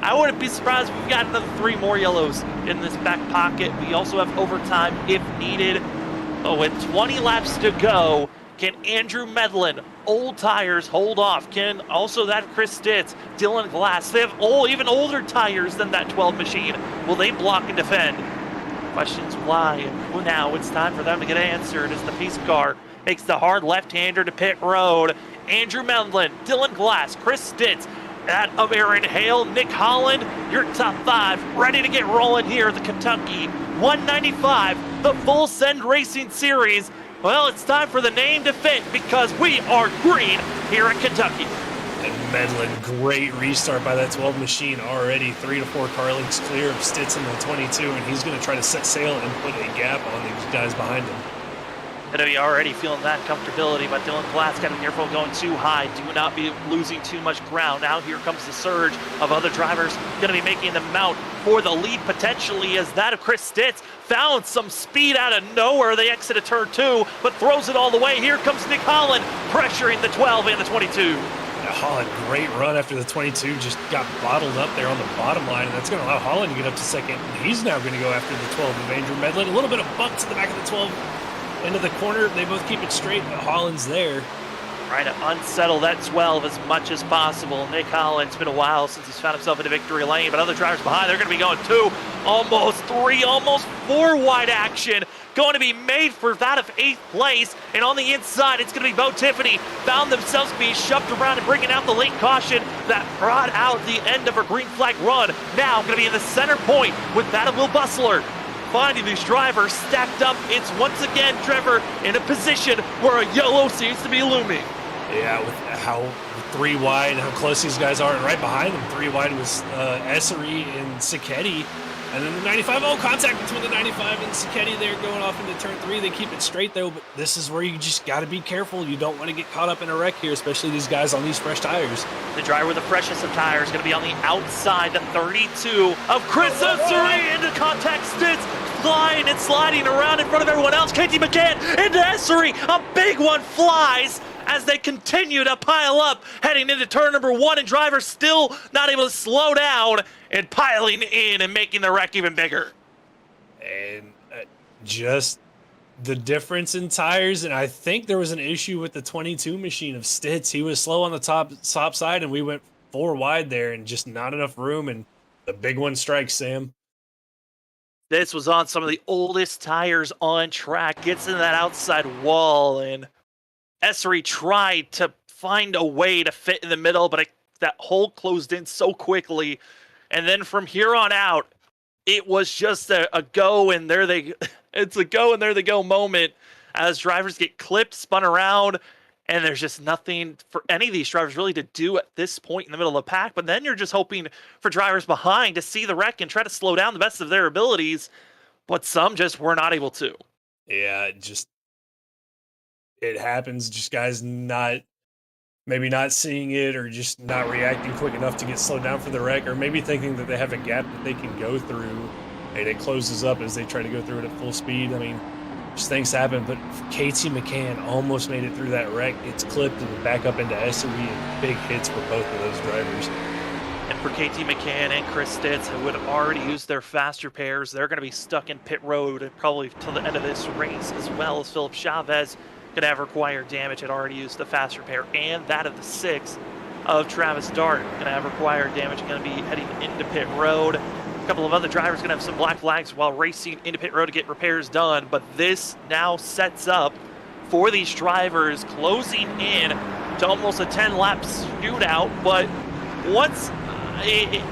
I wouldn't be surprised if we've got another 3 more yellows in this back pocket. We also have overtime if needed. Oh, with 20 laps to go, can Andrew Medlin, old tires, hold off? Can also that Chris Stitz, Dylan Glass, they have even older tires than that 12 machine. Will they block and defend? Questions fly. Well, now it's time for them to get answered as the pace car makes the hard left-hander to pit road. Andrew Medlin, Dylan Glass, Chris Stitz, that of Aaron Hale, Nick Holland, your top 5, ready to get rolling here at the Kentucky 195, the Full Send Racing Series. Well, it's time for the name to fit because we are green here at Kentucky. And Medlin, great restart by that 12 machine already. 3 to 4 car lengths clear of Stitz in the 22, and he's going to try to set sail and put a gap on these guys behind him. Going to be already feeling that comfortability, but Dylan Glass got to be careful going too high. Do not be losing too much ground. Now here comes the surge of other drivers going to be making the mount for the lead potentially, as that of Chris Stitz found some speed out of nowhere. They exited turn 2, but throws it all the way. Here comes Nick Holland pressuring the 12 and the 22. Holland, great run after the 22, just got bottled up there on the bottom line, and that's going to allow Holland to get up to second. And he's now going to go after the 12 of Andrew Medlin. A little bit of bump to the back of the 12 into the corner. They both keep it straight, but Holland's there. Trying to unsettle that 12 as much as possible. Nick Holland, it's been a while since he's found himself in a victory lane, but other drivers behind, they're going to be going 2, almost 3, almost 4 wide action. Going to be made for that of 8th place. And on the inside, it's going to be Bo Tiffany. Found themselves being shoved around and bringing out the late caution that brought out the end of a green flag run. Now going to be in the center point with that of Will Bustler. Finding these drivers stacked up. It's once again Trevor in a position where a yellow seems to be looming. Yeah, with how 3 wide, how close these guys are. And right behind them, 3 wide was Essery and Sicchetti. And then the 95, contact between the 95 and Sicchetti there going off into turn 3. They keep it straight though, but this is where you just got to be careful. You don't want to get caught up in a wreck here, especially these guys on these fresh tires. The driver with the freshest of tires is going to be on the outside, the 32 of Chris Essery into contact Stitz, flying and sliding around in front of everyone else. Katie McCann into Essery, a big one flies as they continue to pile up, heading into turn number 1, and drivers still not able to slow down and piling in and making the wreck even bigger. And just the difference in tires, and I think there was an issue with the 22 machine of Stitz. He was slow on the top side, and we went 4 wide there, and just not enough room, and the big one strikes, Sam. This was on some of the oldest tires on track, gets into that outside wall, and Essery tried to find a way to fit in the middle, but that hole closed in so quickly. And then from here on out, it was just a go and there they it's a go and there they go moment as drivers get clipped, spun around, and there's just nothing for any of these drivers really to do at this point in the middle of the pack. But then you're just hoping for drivers behind to see the wreck and try to slow down the best of their abilities, but some just were not able to. Yeah, it happens. Just guys maybe not seeing it or just not reacting quick enough to get slowed down for the wreck, or maybe thinking that they have a gap that they can go through and it closes up as they try to go through it at full speed. I mean, just things happen, but Katie McCann almost made it through that wreck. It's clipped and back up into Essery, and big hits for both of those drivers. And for KT McCann and Chris Stitz, who would already used their faster pairs, they're going to be stuck in pit road probably till the end of this race, as well as Philip Chavez going to have required damage. Had already used the faster pair, and that of the 6 of Travis Dart going to have required damage, going to be heading into pit road. A couple of other drivers going to have some black flags while racing into pit road to get repairs done, but this now sets up for these drivers closing in to almost a 10-lap shootout. But once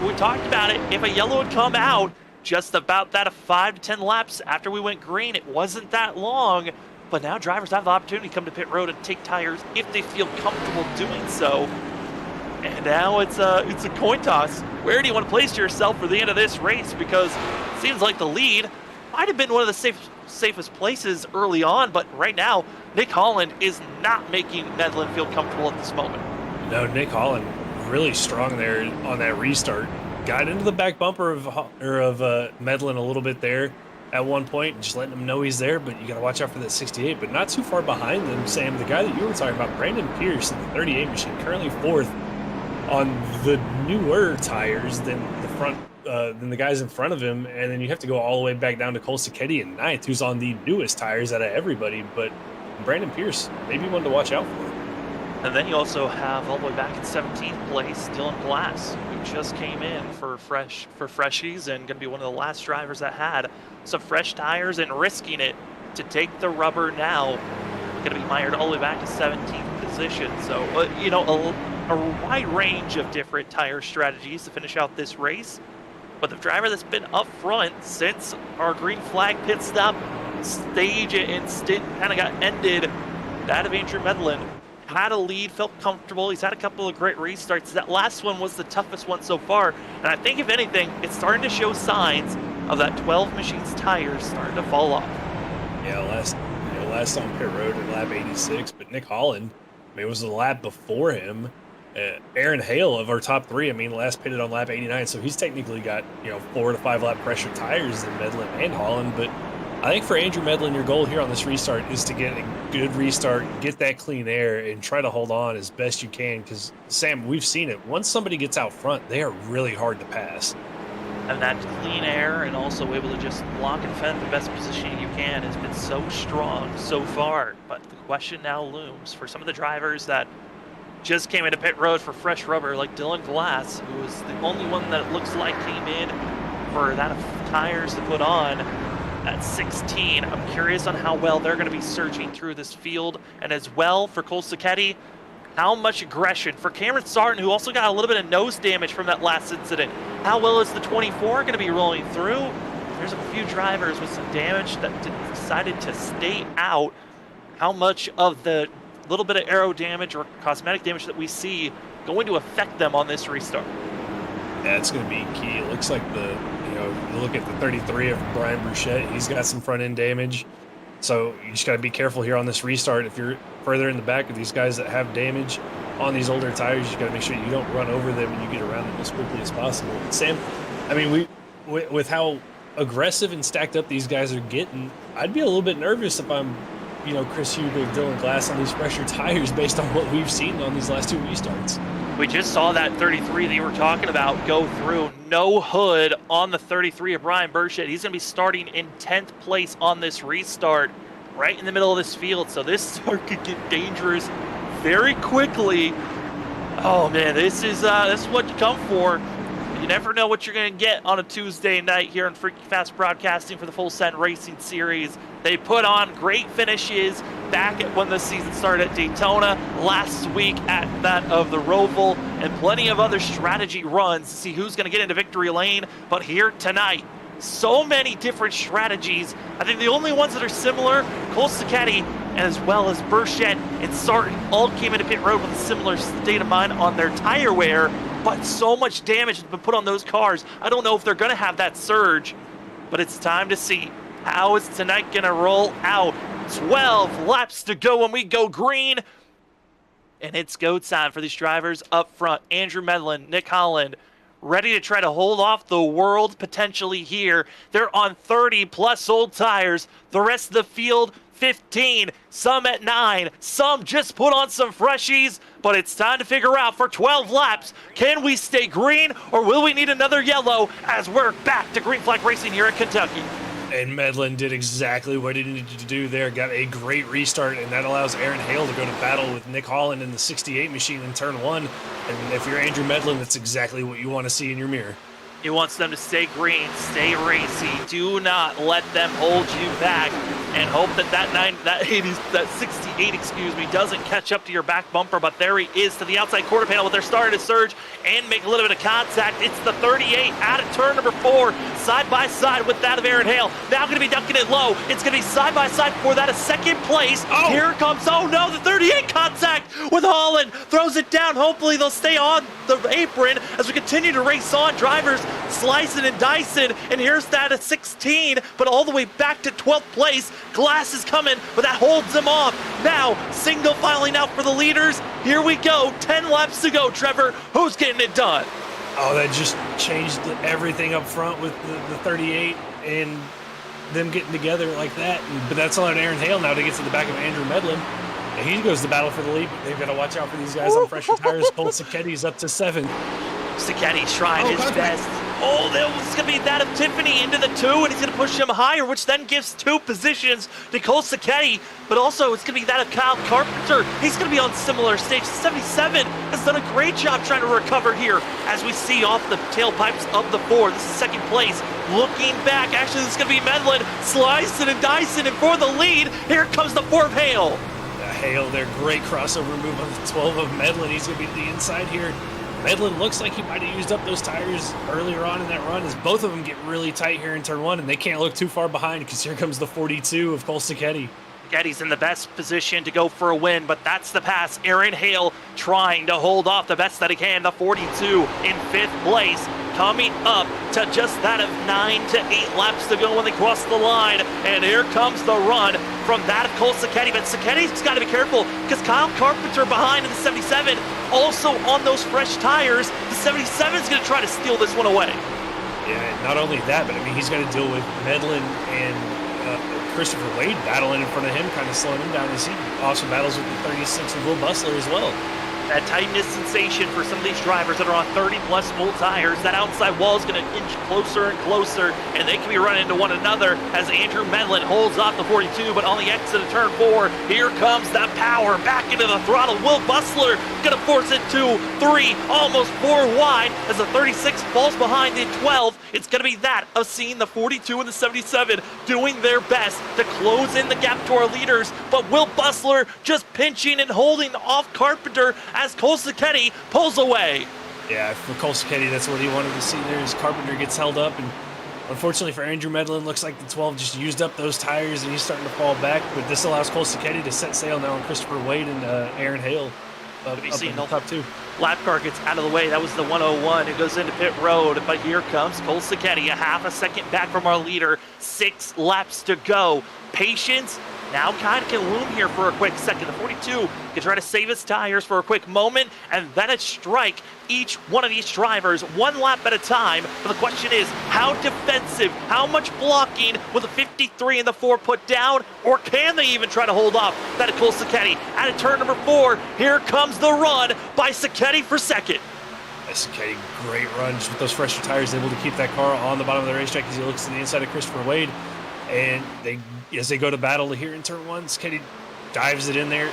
we talked about it, if a yellow had come out just about that of 5 to 10 laps after we went green, it wasn't that long. But now drivers have the opportunity to come to pit road and take tires if they feel comfortable doing so. And now it's a coin toss. Where do you want to place yourself for the end of this race? Because it seems like the lead might have been one of the safest places early on, but right now Nick Holland is not making Medlin feel comfortable at this moment. No, Nick Holland really strong there on that restart. Got into the back bumper of Medlin a little bit there at one point, just letting him know he's there, but you got to watch out for that 68, but not too far behind them, Sam. The guy that you were talking about, Brandon Pierce, in the 38 machine, currently 4th on the newer tires than the guys in front of him, and then you have to go all the way back down to Cole Sicchetti in 9th, who's on the newest tires out of everybody, but Brandon Pierce, maybe one to watch out for. And then you also have all the way back in 17th place, Dylan Glass, who just came in for freshies and going to be one of the last drivers that had some fresh tires and risking it to take the rubber now. Going to be mired all the way back to 17th position. So, a wide range of different tire strategies to finish out this race. But the driver that's been up front since our green flag pit stop stage and stint kind of got ended. That of Andrew Medlin. Had a lead, felt comfortable. He's had a couple of great restarts. That last one was the toughest one so far. And I think, if anything, it's starting to show signs of that 12 Machines tires starting to fall off. Yeah, last on pit road at lap 86, but Nick Holland, I mean, it was the lap before him. Aaron Hale of our top three, I mean, last pitted on lap 89, so he's technically got, 4 to 5 lap pressure tires than Medlin and Holland. But I think for Andrew Medlin, your goal here on this restart is to get a good restart, get that clean air, and try to hold on as best you can. Because, Sam, we've seen it. Once somebody gets out front, they are really hard to pass. And that clean air and also able to just block and fend the best positioning you can has been so strong so far. But the question now looms for some of the drivers that just came into pit road for fresh rubber, like Dylan Glass, who was the only one that it looks like came in for that tires to put on at 16. I'm curious on how well they're going to be surging through this field, and as well for Cole Sacchetti, how much aggression for Cameron Sarton, who also got a little bit of nose damage from that last incident. How well is the 24 going to be rolling through? There's a few drivers with some damage that decided to stay out. How much of the little bit of aero damage or cosmetic damage that we see going to affect them on this restart? Yeah, it's going to be key. It looks like you look at the 33 of Brian Bruchette, he's got some front end damage. So you just got to be careful here on this restart. If you're further in the back of these guys that have damage on these older tires, you just got to make sure you don't run over them and you get around them as quickly as possible. And Sam, I mean, with how aggressive and stacked up these guys are getting, I'd be a little bit nervous if I'm, Chris Hugo, Dylan Glass on these fresher tires based on what we've seen on these last two restarts. We just saw that 33 that you were talking about go through. No hood on the 33 of Brian Burchett. He's going to be starting in 10th place on this restart, right in the middle of this field. So this start could get dangerous very quickly. Oh man, this is what you come for. You never know what you're going to get on a Tuesday night here on Freaky Fast Broadcasting for the Full Send Racing Series. They put on great finishes back at when the season started at Daytona, last week at that of the Roval, and plenty of other strategy runs to see who's going to get into victory lane. But here tonight, so many different strategies. I think the only ones that are similar, Cole Sacchetti, and as well as Burchett and Sarton, all came into pit road with a similar state of mind on their tire wear, but so much damage has been put on those cars. I don't know if they're going to have that surge, but it's time to see how is tonight going to roll out. 12 laps to go when we go green, and it's go time for these drivers up front. Andrew Medlin, Nick Holland, ready to try to hold off the world potentially here. They're on 30-plus old tires. The rest of the field, 15, some at 9, some just put on some freshies, but it's time to figure out for 12 laps, can we stay green or will we need another yellow as we're back to green flag racing here at Kentucky? And Medlin did exactly what he needed to do there, got a great restart, and that allows Aaron Hale to go to battle with Nick Holland in the 68 machine in turn 1. And if you're Andrew Medlin, that's exactly what you want to see in your mirror. He wants them to stay green, stay racy. Do not let them hold you back, and hope that that 68, doesn't catch up to your back bumper. But there he is to the outside quarter panel with their starting to surge and make a little bit of contact. It's the 38 out of turn number 4, side by side with that of Aaron Hale. Now going to be dunking it low. It's going to be side by side for that of second place. Oh. Here comes, oh no, the 38 contact with Holland. Throws it down. Hopefully they'll stay on the apron as we continue to race on. Drivers slicing and dicing, and here's that at 16, but all the way back to 12th place. Glass is coming, but that holds them off. Now, single filing out for the leaders. Here we go, 10 laps to go, Trevor. Who's getting it done? Oh, that just changed everything up front with the 38 and them getting together like that. But that's allowed Aaron Hale now to get to the back of Andrew Medlin. And he goes to battle for the lead. They've got to watch out for these guys on fresher tires. Cole Sacchetti's up to 7. Sacchetti's trying his best. Oh, it's going to be that of Tiffany into the 2, and he's going to push him higher, which then gives 2 positions to Cole Sacchetti. But also, it's going to be that of Kyle Carpenter. He's going to be on similar stage. 77 has done a great job trying to recover here as we see off the tailpipes of the 4. This is second place. Looking back, actually, this is going to be Medlin slicing and dicing, and for the lead, here comes the 4 of Hale. Hale, their great crossover move on the 12 of Medlin. He's going to be to the inside here. Medlin looks like he might have used up those tires earlier on in that run, as both of them get really tight here in turn one, and they can't look too far behind because here comes the 42 of Cole Sacchetti. Getty's in the best position to go for a win, but that's the pass. Aaron Hale trying to hold off the best that he can. The 42 in 5th place, coming up to just that of 9 to 8 laps to go when they cross the line. And here comes the run from that of Cole Sacchetti, but Sacchetti's got to be careful because Kyle Carpenter behind in the 77, also on those fresh tires. The 77 is going to try to steal this one away. Yeah, not only that, but I mean, he's got to deal with Medlin and Christopher Wade battling in front of him, kind of slowing him down as he also battles with the 36 of Will Bustler as well. That tightness sensation for some of these drivers that are on 30-plus full tires. That outside wall is going to inch closer and closer, and they can be running into one another as Andrew Medlin holds off the 42, but on the exit of turn 4, here comes that power back into the throttle. Will Bustler going to force it to 3, almost 4 wide as the 36 falls behind the 12. It's going to be that of seeing the 42 and the 77 doing their best to close in the gap to our leaders, but Will Bustler just pinching and holding off Carpenter as Cole Sacchetti pulls away. Yeah, for Cole Sacchetti, that's what he wanted to see there as Carpenter gets held up. And unfortunately for Andrew Medlin, looks like the 12 just used up those tires and he's starting to fall back. But this allows Cole Sacchetti to set sail now on Christopher Wade and Aaron Hale up in the top 2. Lap car gets out of the way. That was the 101 who goes into pit road. But here comes Cole Sacchetti, a half a second back from our leader. 6 laps to go. Patience now kind of can loom here for a quick second. The 42 can try to save his tires for a quick moment and then it strike each one of these drivers 1 lap at a time. But the question is, how defensive, how much blocking will the 53 and the 4 put down? Or can they even try to hold off that of Cole Sacchetti? At turn number 4, here comes the run by Sacchetti for second. Sacchetti, great run just with those fresher tires, able to keep that car on the bottom of the racetrack as he looks to the inside of Christopher Wade. And as they go to battle here in turn 1, Sacchetti dives it in there.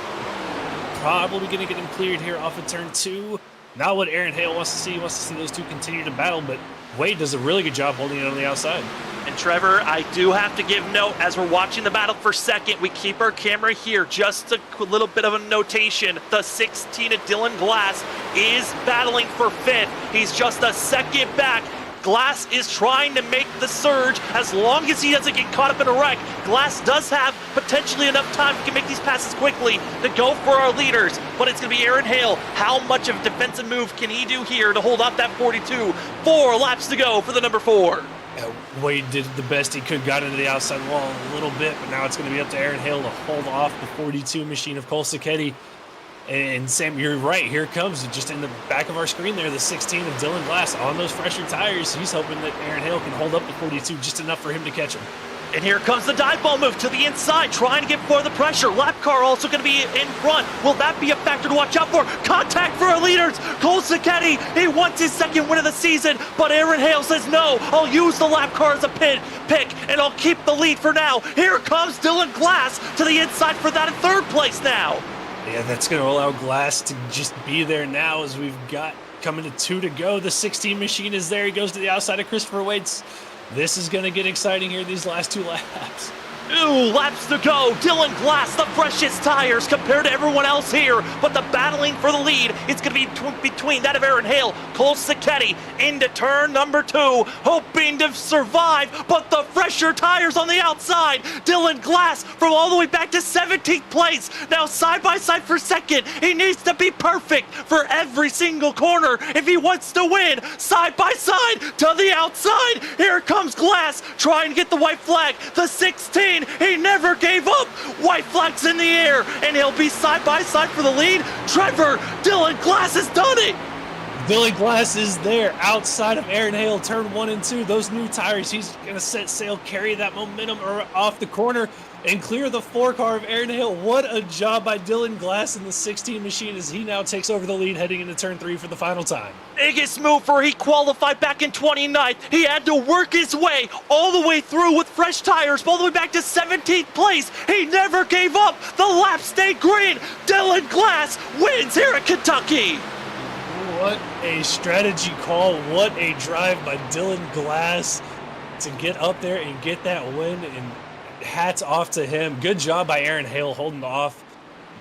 Probably going to get him cleared here off of turn 2. Not what Aaron Hale wants to see. He wants to see those two continue to battle, but Wade does a really good job holding it on the outside. And Trevor, I do have to give note, as we're watching the battle for second, we keep our camera here, just a little bit of a notation. The 16 of Dylan Glass is battling for 5th. He's just a second back. Glass is trying to make the surge as long as he doesn't get caught up in a wreck. Glass does have potentially enough time, he can make these passes quickly to go for our leaders, but it's going to be Aaron Hale. How much of a defensive move can he do here to hold off that 42? 4 laps to go for the number 4. Wade did the best he could, got into the outside wall a little bit, but now it's going to be up to Aaron Hale to hold off the 42 machine of Cole Sacchetti. And Sam, you're right. Here comes, just in the back of our screen there, the 16 of Dylan Glass on those fresher tires. He's hoping that Aaron Hale can hold up the 42 just enough for him to catch him. And here comes the dive ball move to the inside, trying to get for the pressure. Lap car also going to be in front. Will that be a factor to watch out for? Contact for our leaders. Cole Sacchetti, he wants his second win of the season, but Aaron Hale says, no, I'll use the lap car as a pick, and I'll keep the lead for now. Here comes Dylan Glass to the inside for that in 3rd place now. Yeah, that's going to allow Glass to just be there now as we've got coming to 2 to go. The 16 machine is there. He goes to the outside of Christopher Wade's. This is going to get exciting here these last 2 laps. 2 laps to go. Dylan Glass, the freshest tires compared to everyone else here, but the battling for the lead, it's going to be between that of Aaron Hale, Cole Sacchetti into turn number 2, hoping to survive, but the fresher tires on the outside. Dylan Glass from all the way back to 17th place, now side by side for second. He needs to be perfect for every single corner if he wants to win. Side by side to the outside. Here comes Glass trying to get the white flag. The 16, he never gave up. White flag's in the air, and he'll be side by side for the lead. Trevor, Dylan Glass has done it. Dylan Glass is there outside of Aaron Hale, turn 1 and 2. Those new tires, he's going to set sail, carry that momentum off the corner, and clear the 4 car of Aaron Hale. What a job by Dylan Glass in the 16 machine as he now takes over the lead heading into turn 3 for the final time. Biggest move for he qualified back in 29th. He had to work his way all the way through with fresh tires, all the way back to 17th place. He never gave up. The lap stayed green. Dylan Glass wins here at Kentucky. What a strategy call. What a drive by Dylan Glass to get up there and get that win, and hats off to him. Good job by Aaron Hale holding off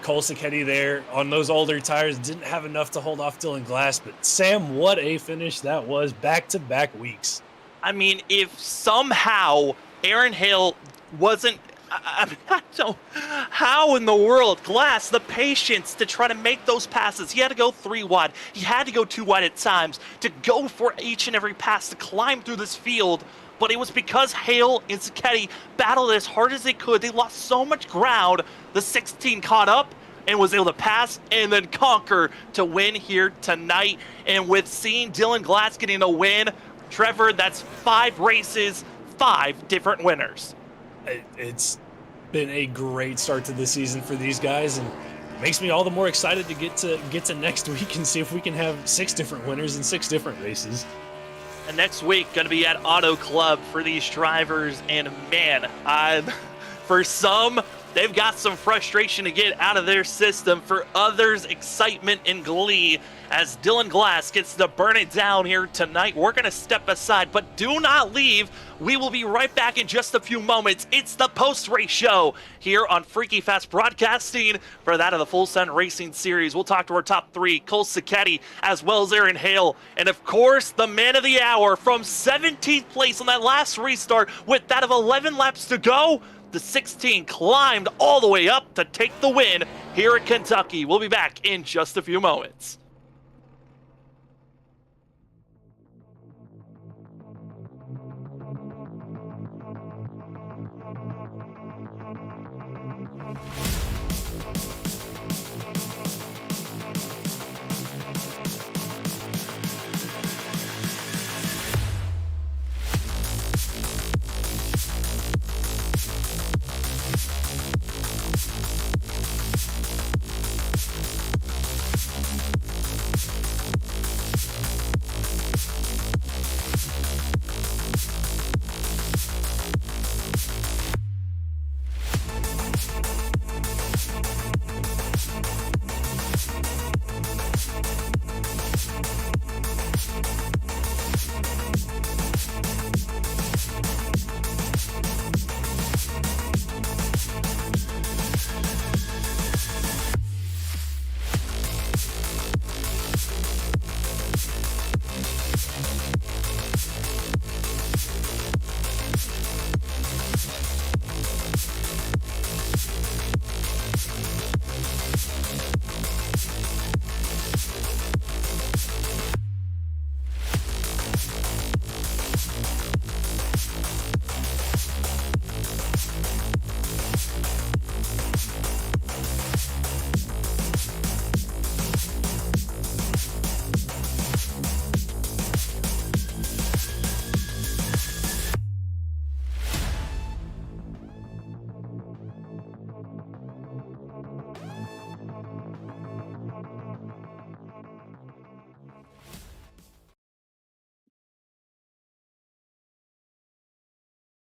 Cole Sacchetti there on those older tires didn't have enough to hold off Dylan Glass, but Sam, what a finish that was, back-to-back weeks. I mean, if somehow Aaron Hale wasn't, I don't, how in the world, Glass, the patience to try to make those passes. He had to go 3 wide. He had to go 2 wide at times to go for each and every pass to climb through this field. But it was because Hale and Sacchetti battled as hard as they could. They lost so much ground. The 16 caught up and was able to pass and then conquer to win here tonight. And with seeing Dylan Glass getting a win, Trevor, that's 5 races, 5 different winners. It's been a great start to the season for these guys, and makes me all the more excited to get to next week and see if we can have 6 different winners in 6 different races. And next week, going to be at Auto Club for these drivers. And man, for some, they've got some frustration to get out of their system. For others, excitement and glee as Dylan Glass gets to burn it down here tonight. We're going to step aside, but do not leave. We will be right back in just a few moments. It's the post-race show here on Freaky Fast Broadcasting for that of the Full Send Racing Series. We'll talk to our top 3, Cole Sacchetti, as well as Aaron Hale. And of course, the man of the hour from 17th place on that last restart with that of 11 laps to go. The 16 climbed all the way up to take the win here at Kentucky. We'll be back in just a few moments.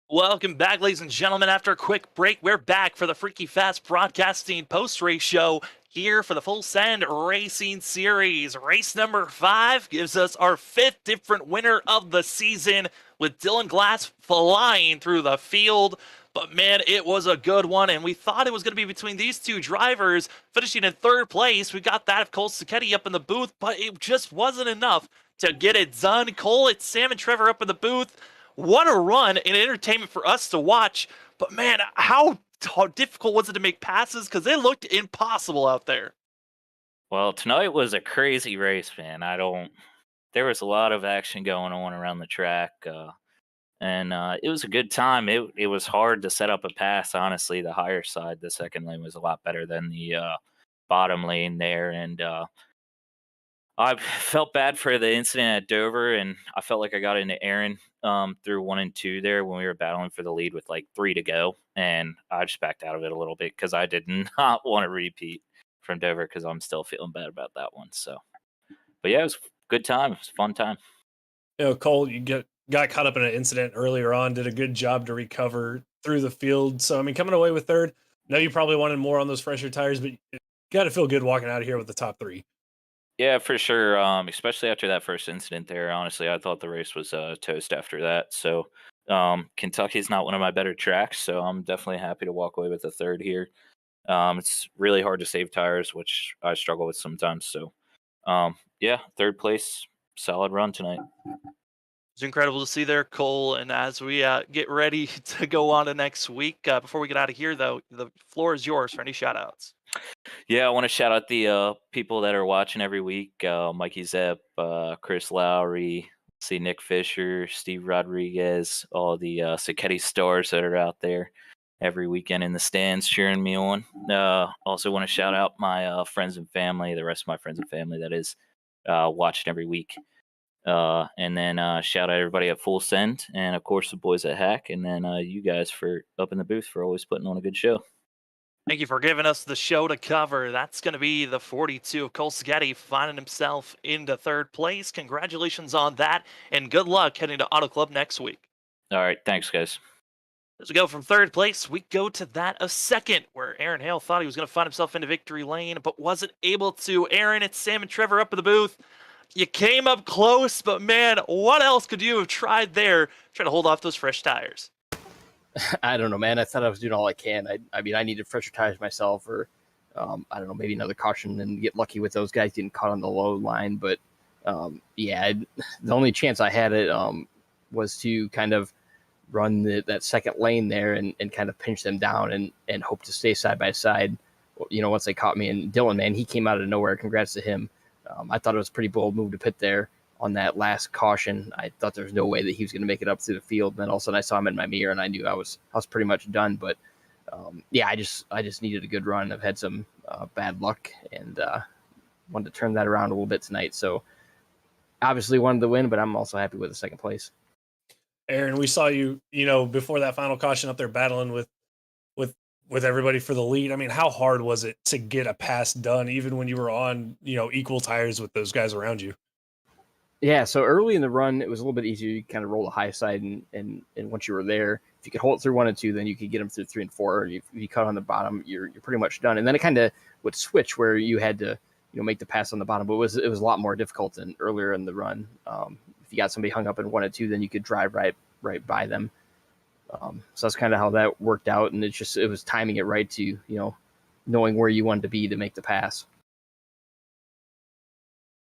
Welcome back, ladies and gentlemen. After a quick break, we're back for the Freaky Fast Broadcasting post-race show here for the Full Send Racing Series. Race number 5 gives us our 5th different winner of the season, with Dylan Glass flying through the field. But man, it was a good one, and we thought it was going to be between these 2 drivers finishing in 3rd place. We got that of Cole Sacchetti up in the booth, but it just wasn't enough to get it done. Cole, it's Sam and Trevor up in the booth. What a run and entertainment for us to watch. But man, how difficult was it to make passes? Because it looked impossible out there. Well, tonight was a crazy race, man. There was a lot of action going on around the track, and it was a good time. It was hard to set up a pass, honestly. The higher side, the second lane, was a lot better than the bottom lane there, and I felt bad for the incident at Dover, and I felt like I got into Aaron through 1 and 2 there when we were battling for the lead with like 3 to go, and I just backed out of it a little bit because I did not want to repeat from Dover because I'm still feeling bad about that one. So, but yeah, it was a good time. It was a fun time. You know, Cole, you got caught up in an incident earlier on, did a good job to recover through the field. So, I mean, coming away with 3rd, I know you probably wanted more on those fresher tires, but you got to feel good walking out of here with the top 3. Yeah, for sure. Especially after that first incident there. Honestly, I thought the race was toast after that. So Kentucky's not one of my better tracks, so I'm definitely happy to walk away with a 3rd here. It's really hard to save tires, which I struggle with sometimes. So, yeah, third place, solid run tonight. It's incredible to see there, Cole. And as we get ready to go on to next week, before we get out of here, though, the floor is yours for any shout outs. Yeah, I want to shout out the people that are watching every week: Mikey Zepp, Chris Lowry, see Nick Fisher, Steve Rodriguez, all the Sacchetti stars that are out there every weekend in the stands cheering me on. Also want to shout out my friends and family, the rest of my friends and family that is watching every week. And then shout out everybody at Full Send, and of course the boys at Hack, and then you guys for up in the booth for always putting on a good show. Thank you for giving us the show to cover. That's going to be the 42 of Cole Sacchetti finding himself into third place. Congratulations on that, and good luck heading to Auto Club next week. All right, thanks, guys. As we go from third place, we go to that of second, where Aaron Hale thought he was going to find himself into victory lane, but wasn't able to. Aaron, it's Sam and Trevor up in the booth. You came up close, but man, what else could you have tried there? Try to hold off those fresh tires. I don't know, man. I thought I was doing all I can. I mean, I needed fresher tires myself, or I don't know, maybe another caution and get lucky with those guys getting caught on the low line. But yeah, the only chance I had it was to kind of run that second lane there and kind of pinch them down and hope to stay side by side. You know, once they caught me. And Dylan, man, he came out of nowhere. Congrats to him. I thought it was a pretty bold move to pit there on that last caution. I thought there was no way that he was going to make it up through the field. And then all of a sudden I saw him in my mirror and I knew I was pretty much done. But yeah, I just needed a good run. I've had some bad luck and wanted to turn that around a little bit tonight. So obviously wanted to win, but I'm also happy with the second place. Aaron, we saw you, before that final caution up there battling with everybody for the lead. I mean, how hard was it to get a pass done, even when you were on, equal tires with those guys around you? Yeah, so early in the run, it was a little bit easier. You kind of roll the high side, and once you were there, if you could hold it through 1 and 2, then you could get them through 3 and 4. If you cut on the bottom, you're pretty much done. And then it kind of would switch where you had to make the pass on the bottom, but it was a lot more difficult than earlier in the run. If you got somebody hung up in 1 and 2, then you could drive right by them. So that's kind of how that worked out, and it was timing it right to knowing where you wanted to be to make the pass.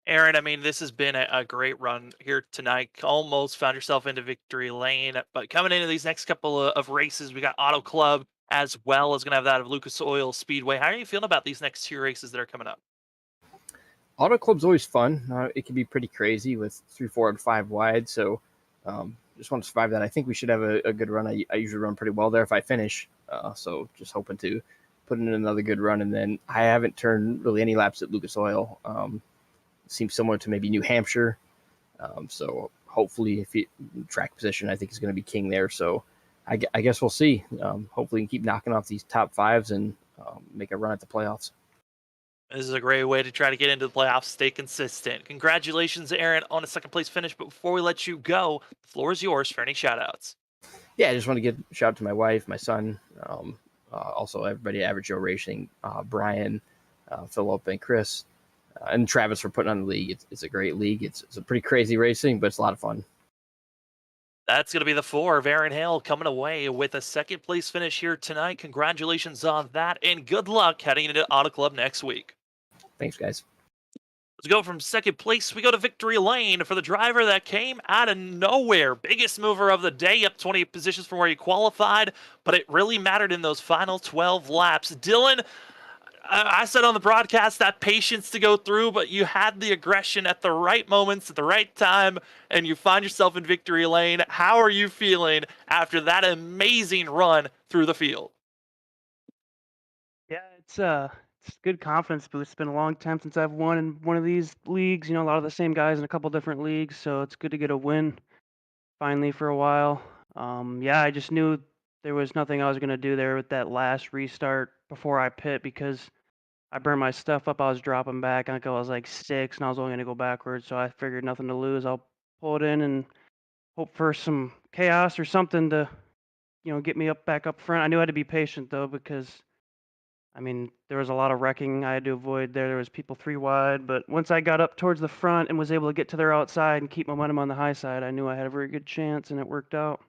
Aaron, I mean, this has been a great run here tonight. Almost found yourself into victory lane, but coming into these next couple of races, we got Auto Club as well as going to have that of Lucas Oil Speedway. How are you feeling about these next 2 races that are coming up? Auto Club's always fun. It can be pretty crazy with 3, 4, and 5 wide. So just want to survive that. I think we should have a good run. I usually run pretty well there if I finish. So just hoping to put in another good run. And then I haven't turned really any laps at Lucas Oil. Seems similar to maybe New Hampshire. So hopefully if track position, I think is going to be king there. So I guess we'll see. Hopefully we can keep knocking off these top 5s and make a run at the playoffs. This is a great way to try to get into the playoffs, stay consistent. Congratulations, Aaron, on a second place finish. But before we let you go, the floor is yours for any shout outs. Yeah, I just want to give a shout out to my wife, my son, also everybody at Average Joe Racing, Brian, Philip, and Chris, and Travis for putting on the league. It's a great league. It's a pretty crazy racing, but it's a lot of fun. That's going to be the 4 of Aaron Hale coming away with a second place finish here tonight. Congratulations on that, and good luck heading into Auto Club next week. Thanks, guys. Let's go from second place. We go to victory lane for the driver that came out of nowhere. Biggest mover of the day, up 20 positions from where he qualified, but it really mattered in those final 12 laps. Dylan, I said on the broadcast that patience to go through, but you had the aggression at the right moments, at the right time, and you find yourself in victory lane. How are you feeling after that amazing run through the field? Yeah, it's good confidence boost. It's been a long time since I've won in one of these leagues. A lot of the same guys in a couple different leagues, so it's good to get a win finally for a while. Yeah, I just knew there was nothing I was going to do there with that last restart before I pit because I burned my stuff up. I was dropping back. I think I was like 6, and I was only going to go backwards, so I figured nothing to lose. I'll pull it in and hope for some chaos or something to, get me back up front. I knew I had to be patient, though, because there was a lot of wrecking I had to avoid there. There was people 3 wide, but once I got up towards the front and was able to get to their outside and keep momentum on the high side, I knew I had a very good chance, and it worked out.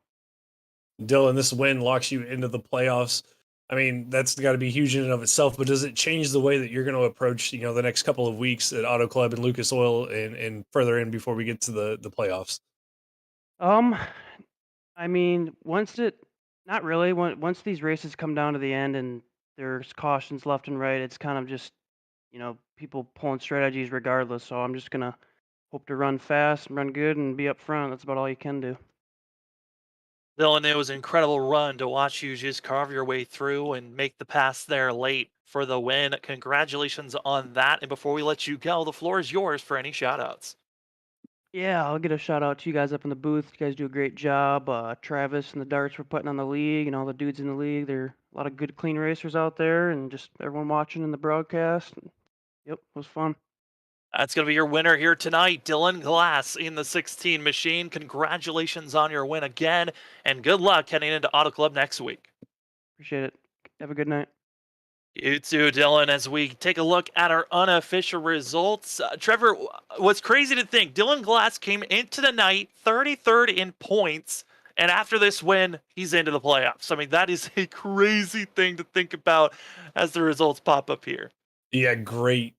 Dylan, this win locks you into the playoffs. I mean, that's got to be huge in and of itself, but does it change the way that you're going to approach, the next couple of weeks at Auto Club and Lucas Oil and further in before we get to the playoffs? Um, I mean, not really. Once these races come down to the end and there's cautions left and right, it's kind of just, people pulling strategies regardless. So I'm just gonna hope to run fast, run good, and be up front. That's about all you can do. Dylan, it was an incredible run to watch you just carve your way through and make the pass there late for the win. Congratulations on that. And before we let you go, the floor is yours for any shout outs. Yeah, I'll get a shout out to you guys up in the booth. You guys do a great job. Travis and the darts for putting on the league, and all the dudes in the league. There are a lot of good, clean racers out there, and just everyone watching in the broadcast. Yep, it was fun. That's going to be your winner here tonight, Dylan Glass in the 16 machine. Congratulations on your win again, and good luck heading into Auto Club next week. Appreciate it. Have a good night. You too, Dylan, as we take a look at our unofficial results. Trevor, what's crazy to think, Dylan Glass came into the night 33rd in points, and after this win, he's into the playoffs. I mean, that is a crazy thing to think about as the results pop up here. Yeah, great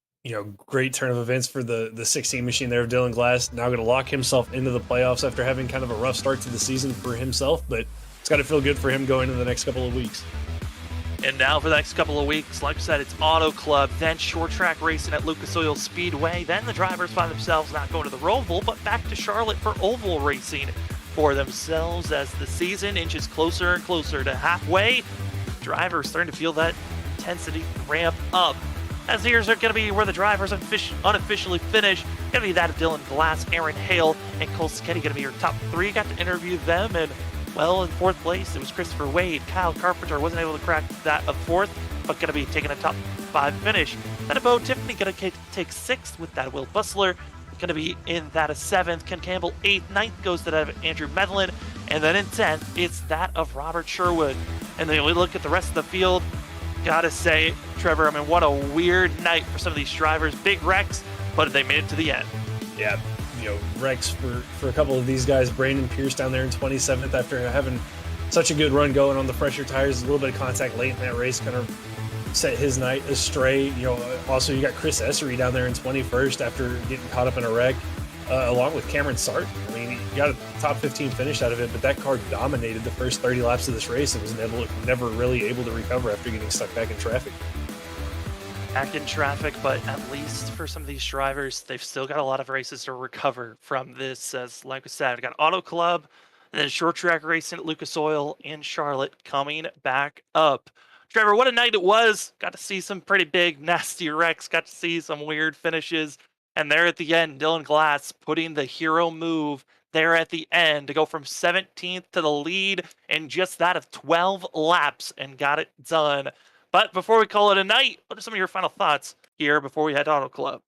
turn of events for the 16 machine there of Dylan Glass. Now going to lock himself into the playoffs after having kind of a rough start to the season for himself, but it's got to feel good for him going into the next couple of weeks. And now for the next couple of weeks, like I said, it's Auto Club, then short track racing at Lucas Oil Speedway. Then the drivers find themselves not going to the Roval, but back to Charlotte for oval racing for themselves as the season inches closer and closer to halfway. Drivers starting to feel that intensity ramp up. As here's going to be where the drivers unofficially finish. Going to be that of Dylan Glass, Aaron Hale, and Cole Sketty going to be your top three. Got to interview them, and well, in fourth place, it was Christopher Wade. Kyle Carpenter wasn't able to crack that of fourth, but going to be taking a top 5 finish. Then Bo Tiffany going to take sixth with that Will Bustler. Going to be in that of seventh. Ken Campbell, eighth. Ninth goes to that of Andrew Medlin. And then in 10th, it's that of Robert Sherwood. And then we look at the rest of the field. Gotta say, Trevor, I mean, what a weird night for some of these drivers. Big wrecks, but they made it to the end. Yeah, wrecks for a couple of these guys. Brandon Pierce down there in 27th after having such a good run going on the fresher tires. A little bit of contact late in that race kind of set his night astray. Also you got Chris Essery down there in 21st after getting caught up in a wreck, along with Cameron Sarton. I mean, he got a top 15 finish out of it, but that car dominated the first 30 laps of this race and was never really able to recover after getting stuck back in traffic. Back in traffic, but at least for some of these drivers, they've still got a lot of races to recover from this. As like we said, we've got Auto Club, and then short track racing at Lucas Oil in Charlotte coming back up. Trevor, what a night it was. Got to see some pretty big, nasty wrecks. Got to see some weird finishes. And there at the end, Dylan Glass putting the hero move there at the end to go from 17th to the lead in just that of 12 laps and got it done. But before we call it a night, what are some of your final thoughts here before we head to Auto Club?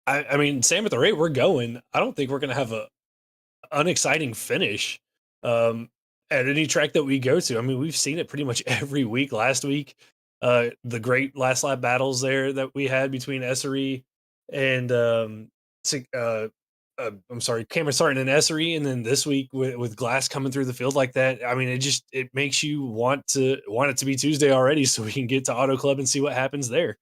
I mean, Sam, at the rate we're going, I don't think we're going to have a unexciting finish at any track that we go to. I mean, we've seen it pretty much every week. Last week, the great last lap battles there that we had between Essery and Cameron Sarton and Essery, and then this week with Glass coming through the field like that. I mean, it makes you want it to be Tuesday already so we can get to Auto Club and see what happens there.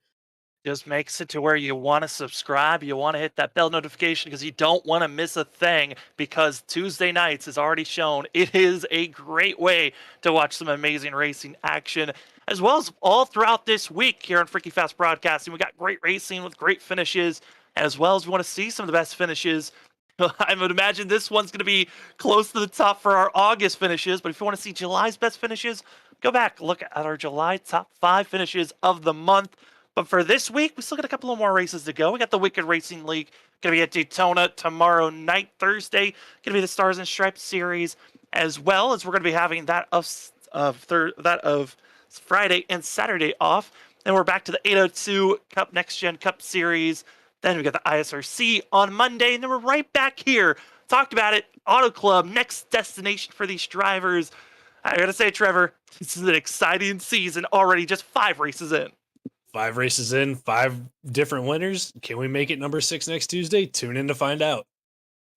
Just makes it to where you want to subscribe, you want to hit that bell notification because you don't want to miss a thing, because Tuesday nights is already shown. It is a great way to watch some amazing racing action, as well as all throughout this week here on Freaky Fast Broadcasting. We got great racing with great finishes, as well as we want to see some of the best finishes. I would imagine this one's going to be close to the top for our August finishes, but if you want to see July's best finishes, go back, look at our July top 5 finishes of the month. But for this week, we still got a couple of more races to go. We got the Wicked Racing League, going to be at Daytona tomorrow night, Thursday. Going to be the Stars and Stripes Series, as well as we're going to be having that of Friday and Saturday off. Then we're back to the 802 Cup Next Gen Cup Series. Then we got the ISRC on Monday, and then we're right back here. Talked about it, Auto Club, next destination for these drivers. I gotta say, Trevor, this is an exciting season already, just 5 races in. 5 races in, 5 different winners. Can we make it number 6 next Tuesday? Tune in to find out.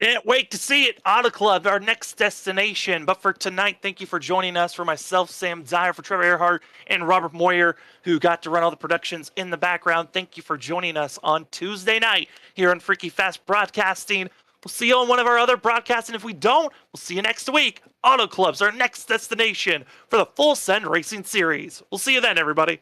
Can't wait to see it. Auto Club, our next destination. But for tonight, thank you for joining us. For myself, Sam Dyer, for Trevor Earhart, and Robert Moyer, who got to run all the productions in the background. Thank you for joining us on Tuesday night here on Freaky Fast Broadcasting. We'll see you on one of our other broadcasts, and if we don't, we'll see you next week. Auto Club's our next destination for the Full Send Racing Series. We'll see you then, everybody.